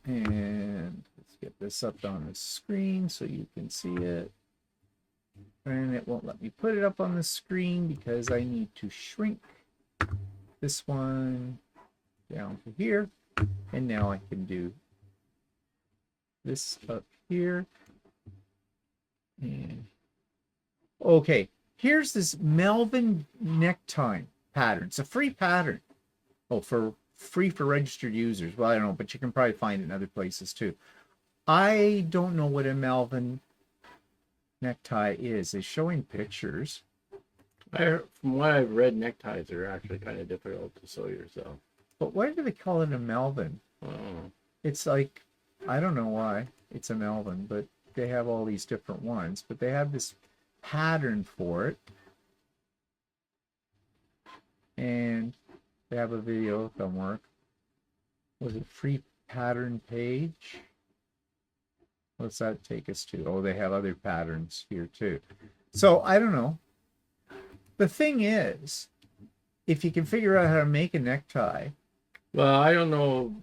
And let's get this up on the screen so you can see it. And it won't let me put it up on the screen because I need to shrink this one down to here. And now I can do this up here. And okay, here's this Melvin necktie pattern. It's a free pattern. Oh, free for registered users. Well, I don't know, but you can probably find it in other places too. I don't know what a Melvin necktie is. It's showing pictures. From what I've read, neckties are actually kind of difficult to sew yourself. But why do they call it a Melvin? Oh. It's like, I don't know why it's a Melvin, but they have all these different ones. But they have this pattern for it. And they have a video somewhere. Was it free pattern page? What's that take us to? Oh, they have other patterns here too. So I don't know. The thing is, if you can figure out how to make a necktie. Well, I don't know.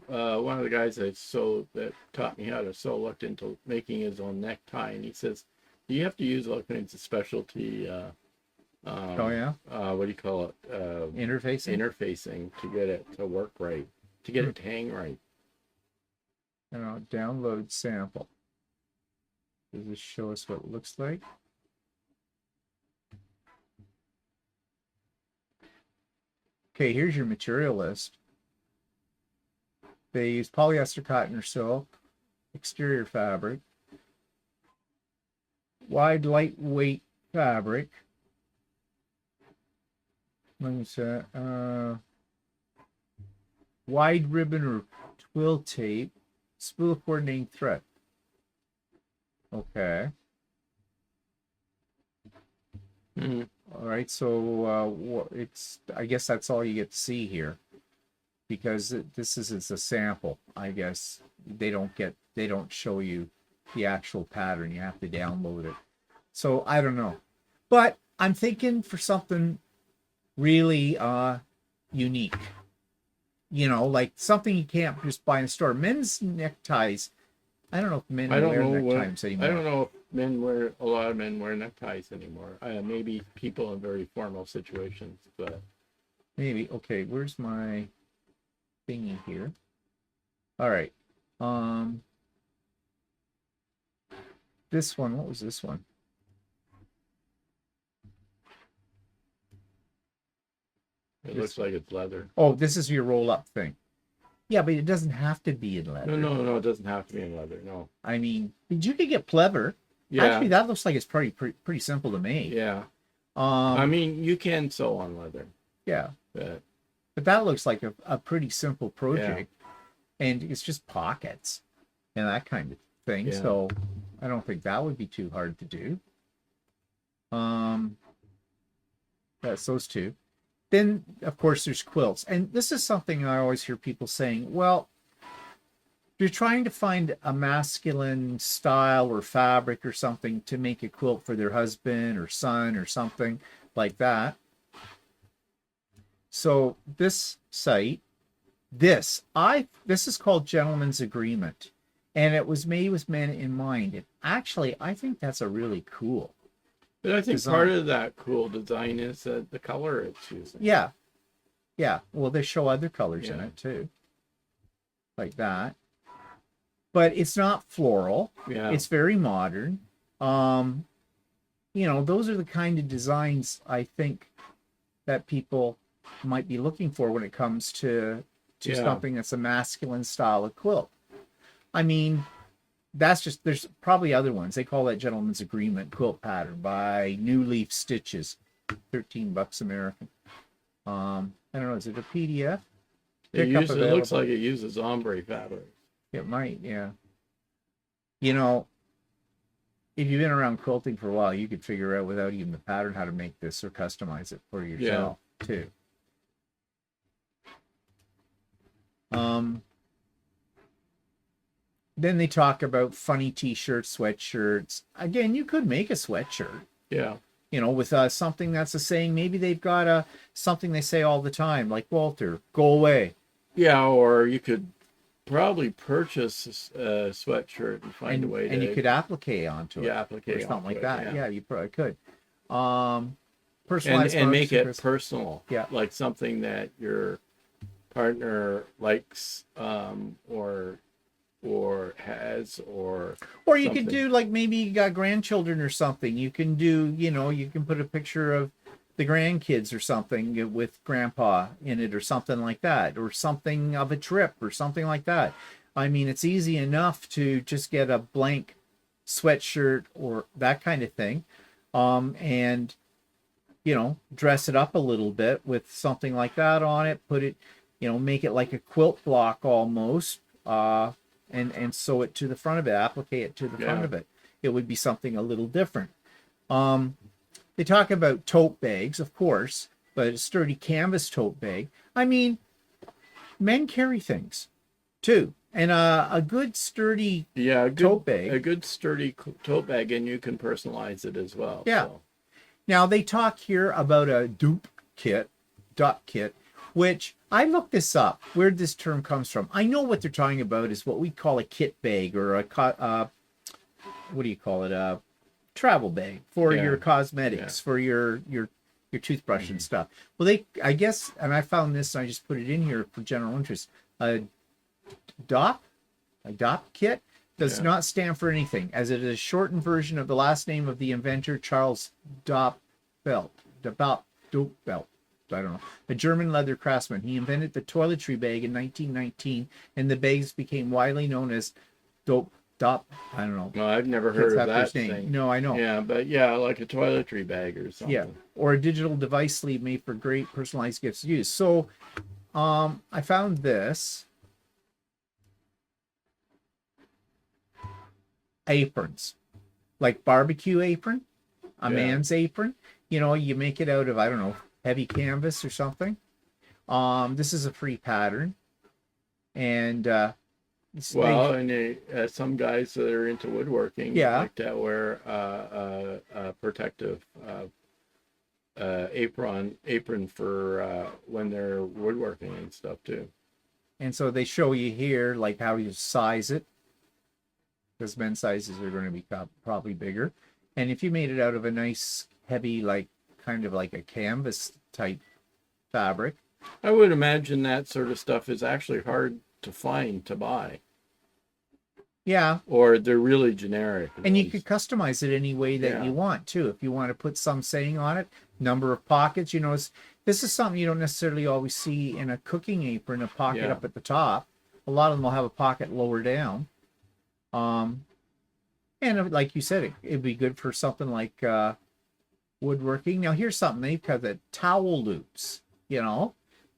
One of the guys that taught me how to sew looked into making his own necktie, and he says you have to use all kinds of specialty. Oh yeah. What do you call it? Interfacing. Interfacing to get it to work right, to get it to hang right. And I'll download sample. Does this show us what it looks like? Okay, here's your material list. They use polyester, cotton, or silk, exterior fabric, wide lightweight fabric. Let me say, wide ribbon or twill tape, spool coordinating thread. Okay. Mhm. All right. So it's, I guess that's all you get to see here, because this is a sample. I guess they don't show you the actual pattern. You have to download it. So I don't know, but I'm thinking for something really unique. You know, like something you can't just buy in a store. Men's neckties. I don't know if men I don't wear know neckties anymore. I don't know if a lot of men wear neckties anymore. Maybe people in very formal situations, but Maybe. Okay, where's my thingy here? All right. This one, what was this one? it looks like it's leather. Oh, this is your roll up thing. Yeah, but it doesn't have to be in leather. No, it doesn't have to be in leather. No. I mean, you could get pleather. Yeah. Actually, that looks like it's pretty simple to make. Yeah. I mean, you can sew on leather. Yeah. But that looks like a pretty simple project. Yeah. And it's just pockets and that kind of thing. Yeah. So I don't think that would be too hard to do. That's those two. Then, of course, there's quilts. And this is something I always hear people saying, well, you're trying to find a masculine style or fabric or something to make a quilt for their husband or son or something like that. So this site, this is called Gentleman's Agreement. And it was made with men in mind. And actually, I think that's a really cool But I think design. Part of that cool design is the color it's using. Yeah. Yeah. Well, they show other colors in it too. Like that. But it's not floral. Yeah. It's very modern. You know, those are the kind of designs I think that people might be looking for when it comes to something that's a masculine style of quilt. I mean, that's just, there's probably other ones. They call that Gentleman's Agreement quilt pattern by New Leaf Stitches, $13 American. I don't know, is it a PDF? It looks like it uses ombre fabric. It might, yeah. You know, if you've been around quilting for a while, you could figure out without even the pattern how to make this or customize it for yourself too. Then they talk about funny t-shirts, sweatshirts. Again, you could make a sweatshirt. Yeah. You know, with something that's a saying. Maybe they've got something they say all the time, like Walter, go away. Yeah, or you could probably purchase a sweatshirt and find a way to... And you could applique onto it. Yeah, applique or something like that. Yeah, you probably could. Personalized and make it personal. Yeah. Like something that your partner likes or has or you could do, like, maybe you got grandchildren or something. You can do, you know, you can put a picture of the grandkids or something with grandpa in it or something like that, or something of a trip or something like that. I mean, it's easy enough to just get a blank sweatshirt or that kind of thing, and, you know, dress it up a little bit with something like that on it, put it, you know, make it like a quilt block almost, and sew it to the front of it, applique it to the front of it. It would be something a little different. They talk about tote bags, of course, but a sturdy canvas tote bag. I mean, men carry things too. And a good sturdy tote bag. A good sturdy tote bag, and you can personalize it as well. Yeah. So. Now, they talk here about a dupe kit, which I looked this up, where this term comes from. I know what they're talking about is what we call a kit bag, or a travel bag for your cosmetics, for your toothbrush and stuff. Well, I guess, and I found this and I just put it in here for general interest. DOP, Adopt Kit does Yeah. not stand for anything, as it is a shortened version of the last name of the inventor Charles Doppelt. Doppelt. I don't know. A German leather craftsman. He invented the toiletry bag in 1919, and the bags became widely known as Dop. I don't know. Well, I've never Kids heard of have that their name. thing. No, I know. Yeah, but yeah, like a toiletry bag or Yeah, something. or a digital device sleeve made for great personalized gifts to use. So, I found this aprons, like barbecue apron, a Yeah. man's apron. You know, you make it out of, I don't know, heavy canvas or something. This is a free pattern, and Well, and some guys that are into woodworking Yeah. like to wear a protective apron for when they're woodworking and stuff too. and so they show you here like how you size it, because men's sizes are going to be probably bigger. And if you made it out of a nice heavy, like kind of like a canvas type fabric, I would imagine that sort of stuff is actually hard to find to buy, yeah, or they're really generic. and you ones. could customize it any way that Yeah. you want too. If you want to put some saying on it, number of pockets, this is something you don't necessarily always see in a cooking apron, a pocket Yeah. up at the top. A lot of them will have a pocket lower down. And like you said, it'd be good for something like woodworking. Now here's something they've got, the towel loops. I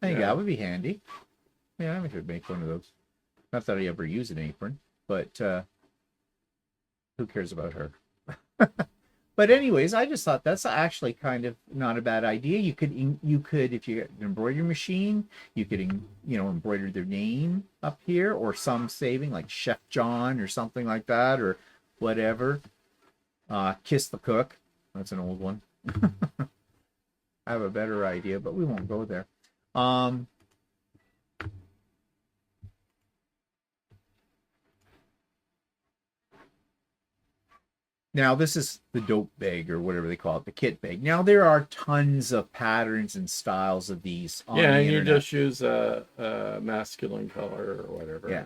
think Yeah. that would be handy. Yeah, I could make one of those. Not that I ever use an apron, but who cares about her? But anyways, I just thought that's actually kind of not a bad idea. You could, if you get an embroidery machine, you could embroider their name up here, or some saving like Chef John or something like that, or whatever. Kiss the Cook. That's an old one. I have a better idea, but we won't go there. Now, this is the dope bag, or whatever they call it, the kit bag. Now, there are tons of patterns and styles of these on Yeah, the and you internet. just use a masculine color or whatever. Yeah.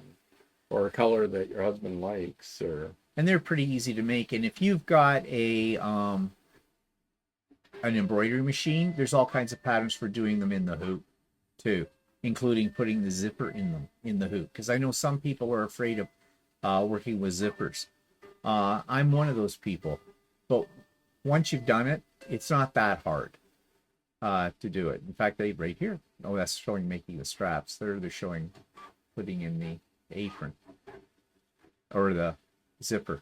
Or a color that your husband likes, or And they're pretty easy to make. And if you've got an embroidery machine, there's all kinds of patterns for doing them in the hoop too, including putting the zipper in the hoop. Because I know some people are afraid of working with zippers. I'm one of those people, but once you've done it, it's not that hard to do it. In fact, right here. Oh, that's showing making the straps. They're showing putting in the apron or the zipper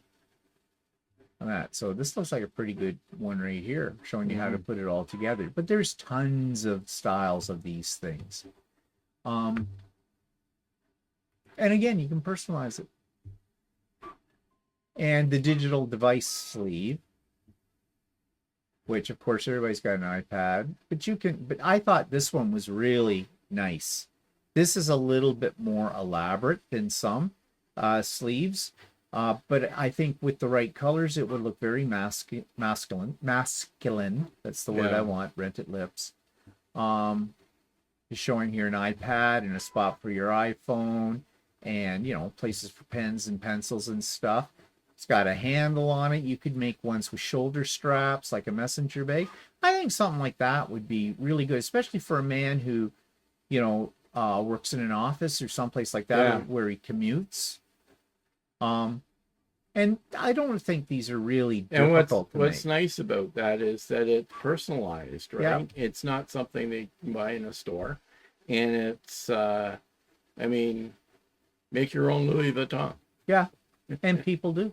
on that. So this looks like a pretty good one right here, showing you how to put it all together. But there's tons of styles of these things. And again, you can personalize it. And the digital device sleeve, which of course everybody's got an iPad, but I thought this one was really nice. This is a little bit more elaborate than some sleeves, but I think with the right colors, it would look very masculine. That's the word I want. Rented lips. Is showing here an iPad and a spot for your iPhone, and places for pens and pencils and stuff. It's got a handle on it. You could make ones with shoulder straps, like a messenger bag. I think something like that would be really good, especially for a man who, works in an office or someplace like that where he commutes. And I don't think these are really difficult to what's make. nice about that is that it's personalized, right? Yeah. It's not something that you can buy in a store, and it's make your own Louis Vuitton. Yeah, and people do.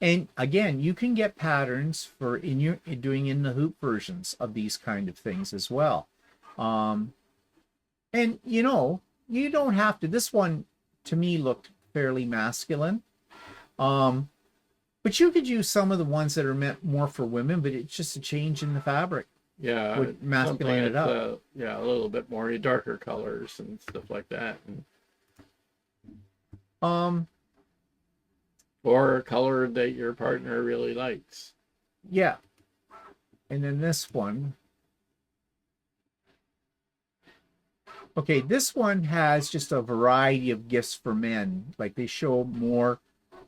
And again, you can get patterns for doing in the hoop versions of these kind of things as well. And you don't have to. This one to me looked fairly masculine. But you could use some of the ones that are meant more for women, but it's just a change in the fabric. Yeah, Would masculine it up. A little bit more darker colors and stuff like that. Or a color that your partner really likes. Yeah. And then this one. Okay, this one has just a variety of gifts for men. Like they show more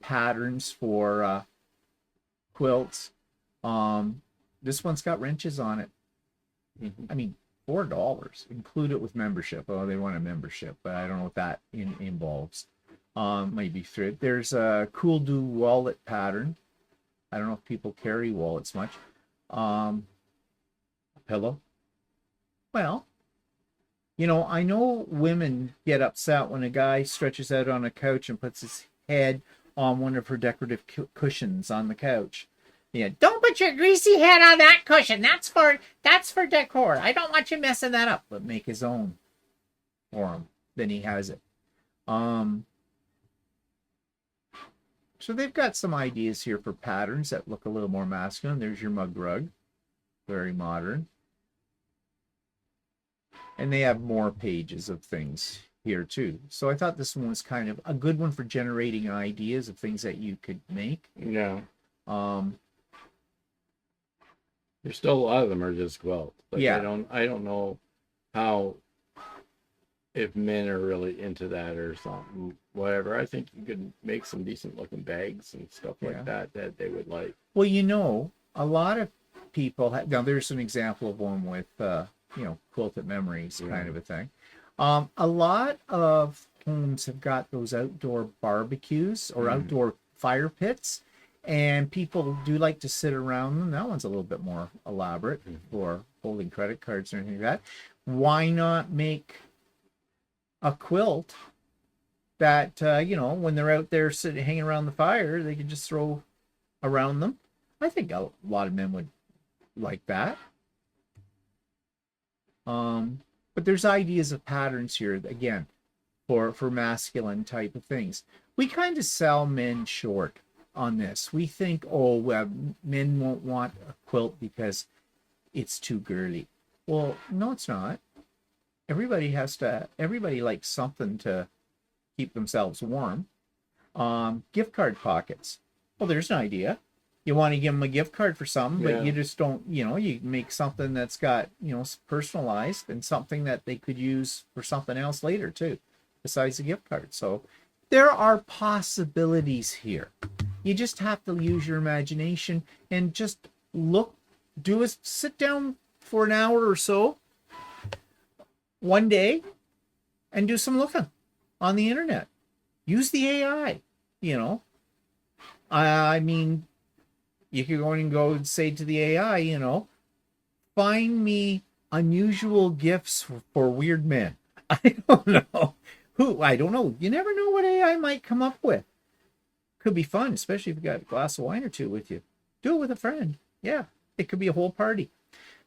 patterns for quilts. Um, this one's got wrenches on it. I mean, $4. Include it with membership. Oh, they want a membership, but I don't know what that involves. Maybe thread. There's a cool do wallet pattern. I don't know if people carry wallets much. Pillow. Well, I know women get upset when a guy stretches out on a couch and puts his head on one of her decorative cushions on the couch. Yeah, don't put your greasy head on that cushion. That's for decor. I don't want you messing that up. But make his own for him. Then he has it. So they've got some ideas here for patterns that look a little more masculine. There's your mug rug. Very modern. And they have more pages of things here too. So I thought this one was kind of a good one for generating ideas of things that you could make. Yeah. Um, There's still a lot of them are just quilts. Like, yeah. I don't know how, if men are really into that or something, whatever. I think you could make some decent looking bags and stuff like that they would like. Well, a lot of people now there's an example of one with quilted memories kind of a thing. A lot of homes have got those outdoor barbecues or outdoor fire pits, and people do like to sit around them. That one's a little bit more elaborate for holding credit cards or anything like that. Why not make a quilt that when they're out there sitting hanging around the fire, they can just throw around them? I think a lot of men would like that. But there's ideas of patterns here again for masculine type of things. We kind of sell men short on this. We think, men won't want a quilt because it's too girly. Well, no, it's not. Everybody likes something to keep themselves warm. Gift card pockets. Well, there's an idea. You want to give them a gift card for something, but you just don't, you make something that's got, personalized and something that they could use for something else later too, besides the gift card. So there are possibilities here. You just have to use your imagination and just sit down for an hour or so one day and do some looking on the internet. Use the AI, I mean, you could go and say to the AI, find me unusual gifts for weird men. I don't know. I don't know. You never know what AI might come up with. Could be fun, especially if you got a glass of wine or two with you. Do it with a friend. Yeah, it could be a whole party.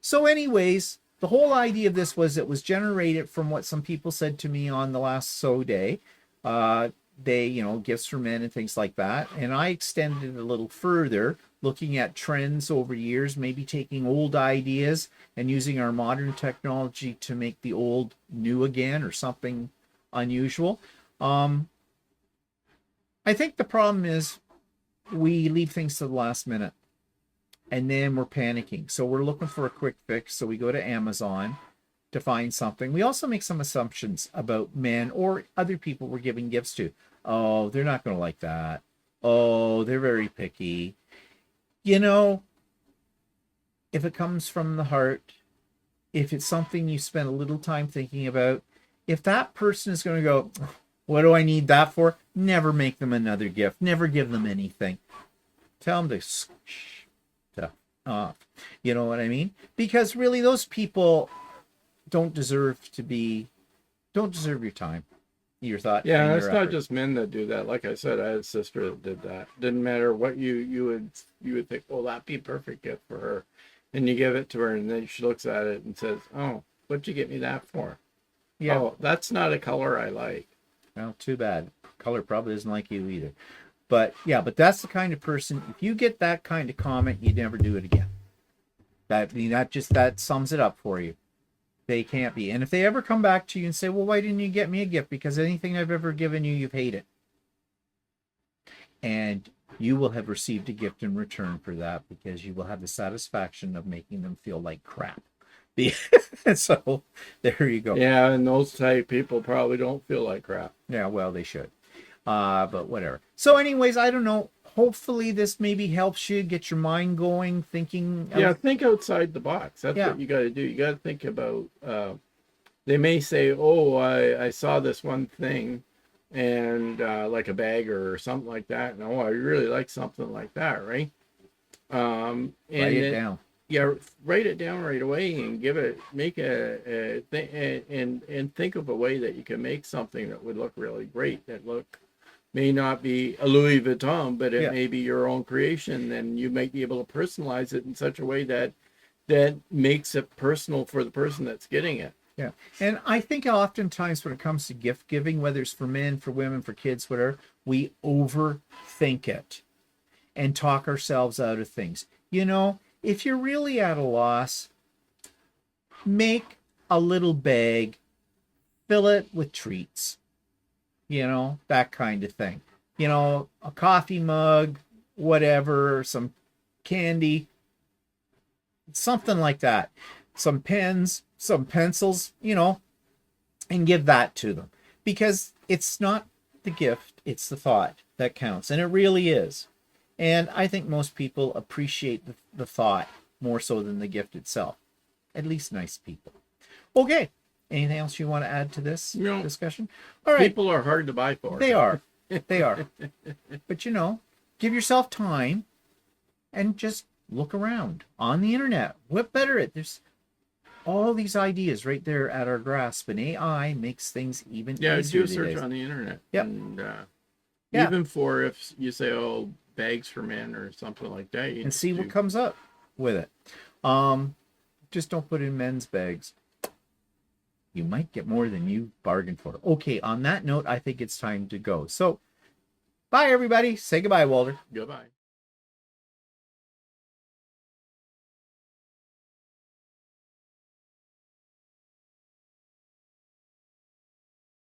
So anyways, the whole idea of this was it was generated from what some people said to me on the last Sew Day. Gifts for men and things like that. And I extended it a little further, looking at trends over years, maybe taking old ideas and using our modern technology to make the old new again or something unusual. I think the problem is we leave things to the last minute and then we're panicking. So we're looking for a quick fix. So we go to Amazon to find something. We also make some assumptions about men or other people we're giving gifts to. Oh, they're not going to like that. Oh, they're very picky. If it comes from the heart, if it's something you spend a little time thinking about, if that person is going to go, what do I need that for? Never make them another gift. Never give them anything. Tell them to stuff off. You know what I mean? Because really, those people don't deserve your time, your thought. Yeah, it's not just men that do that. Like I said, I had a sister that did that. Didn't matter what you would think, oh, that'd be a perfect gift for her. And you give it to her and then she looks at it and says, oh, what'd you get me that for? Yeah. Oh, that's not a color I like. Well, too bad. Color probably doesn't like you either. But that's the kind of person, if you get that kind of comment, you never do it again. That sums it up for you. They can't be. And if they ever come back to you and say, well, why didn't you get me a gift? Because anything I've ever given you, you've hated. And you will have received a gift in return for that because you will have the satisfaction of making them feel like crap. So there you go. Yeah, and those type people probably don't feel like crap. Yeah, well, they should. But whatever. So, anyways, I don't know. Hopefully, this maybe helps you get your mind going, thinking. Yeah, think outside the box. That's Yeah. what you got to do. You got to think about. They may say, "Oh, I saw this one thing, and like a bag or something like that, and oh, I really like something like that, right?" Write And it then, down. yeah, write it down right away and make a thing, and think of a way that you can make something that would look really great. That may not be a Louis Vuitton, but it Yeah. may be your own creation, and you might be able to personalize it in such a way that makes it personal for the person that's getting it. Yeah. And I think oftentimes when it comes to gift giving, whether it's for men, for women, for kids, whatever, we overthink it and talk ourselves out of things. You know, if you're really at a loss, make a little bag, fill it with treats, you know, that kind of thing. You know, a coffee mug, whatever, some candy, something like that. Some pens, some pencils, you know, and give that to them. Because it's not the gift, it's the thought that counts. And it really is. And I think most people appreciate the thought more so than the gift itself. At least nice people. Okay. Anything else you want to add to this No. discussion? All right. People are hard to buy for. They are. They are. But you know, give yourself time and just look around on the internet. What better it? There's all these ideas right there at our grasp, and AI makes things even Yeah, easier do a these search days. on the internet. Yep. And Yeah. even for if you say, "Oh, bags for men" or something like that, you And see what do. comes up with it. Just don't put in men's bags. You might get more than you bargained for. Okay, on that note, I think it's time to go. So, bye everybody. Say goodbye, Walter. Goodbye.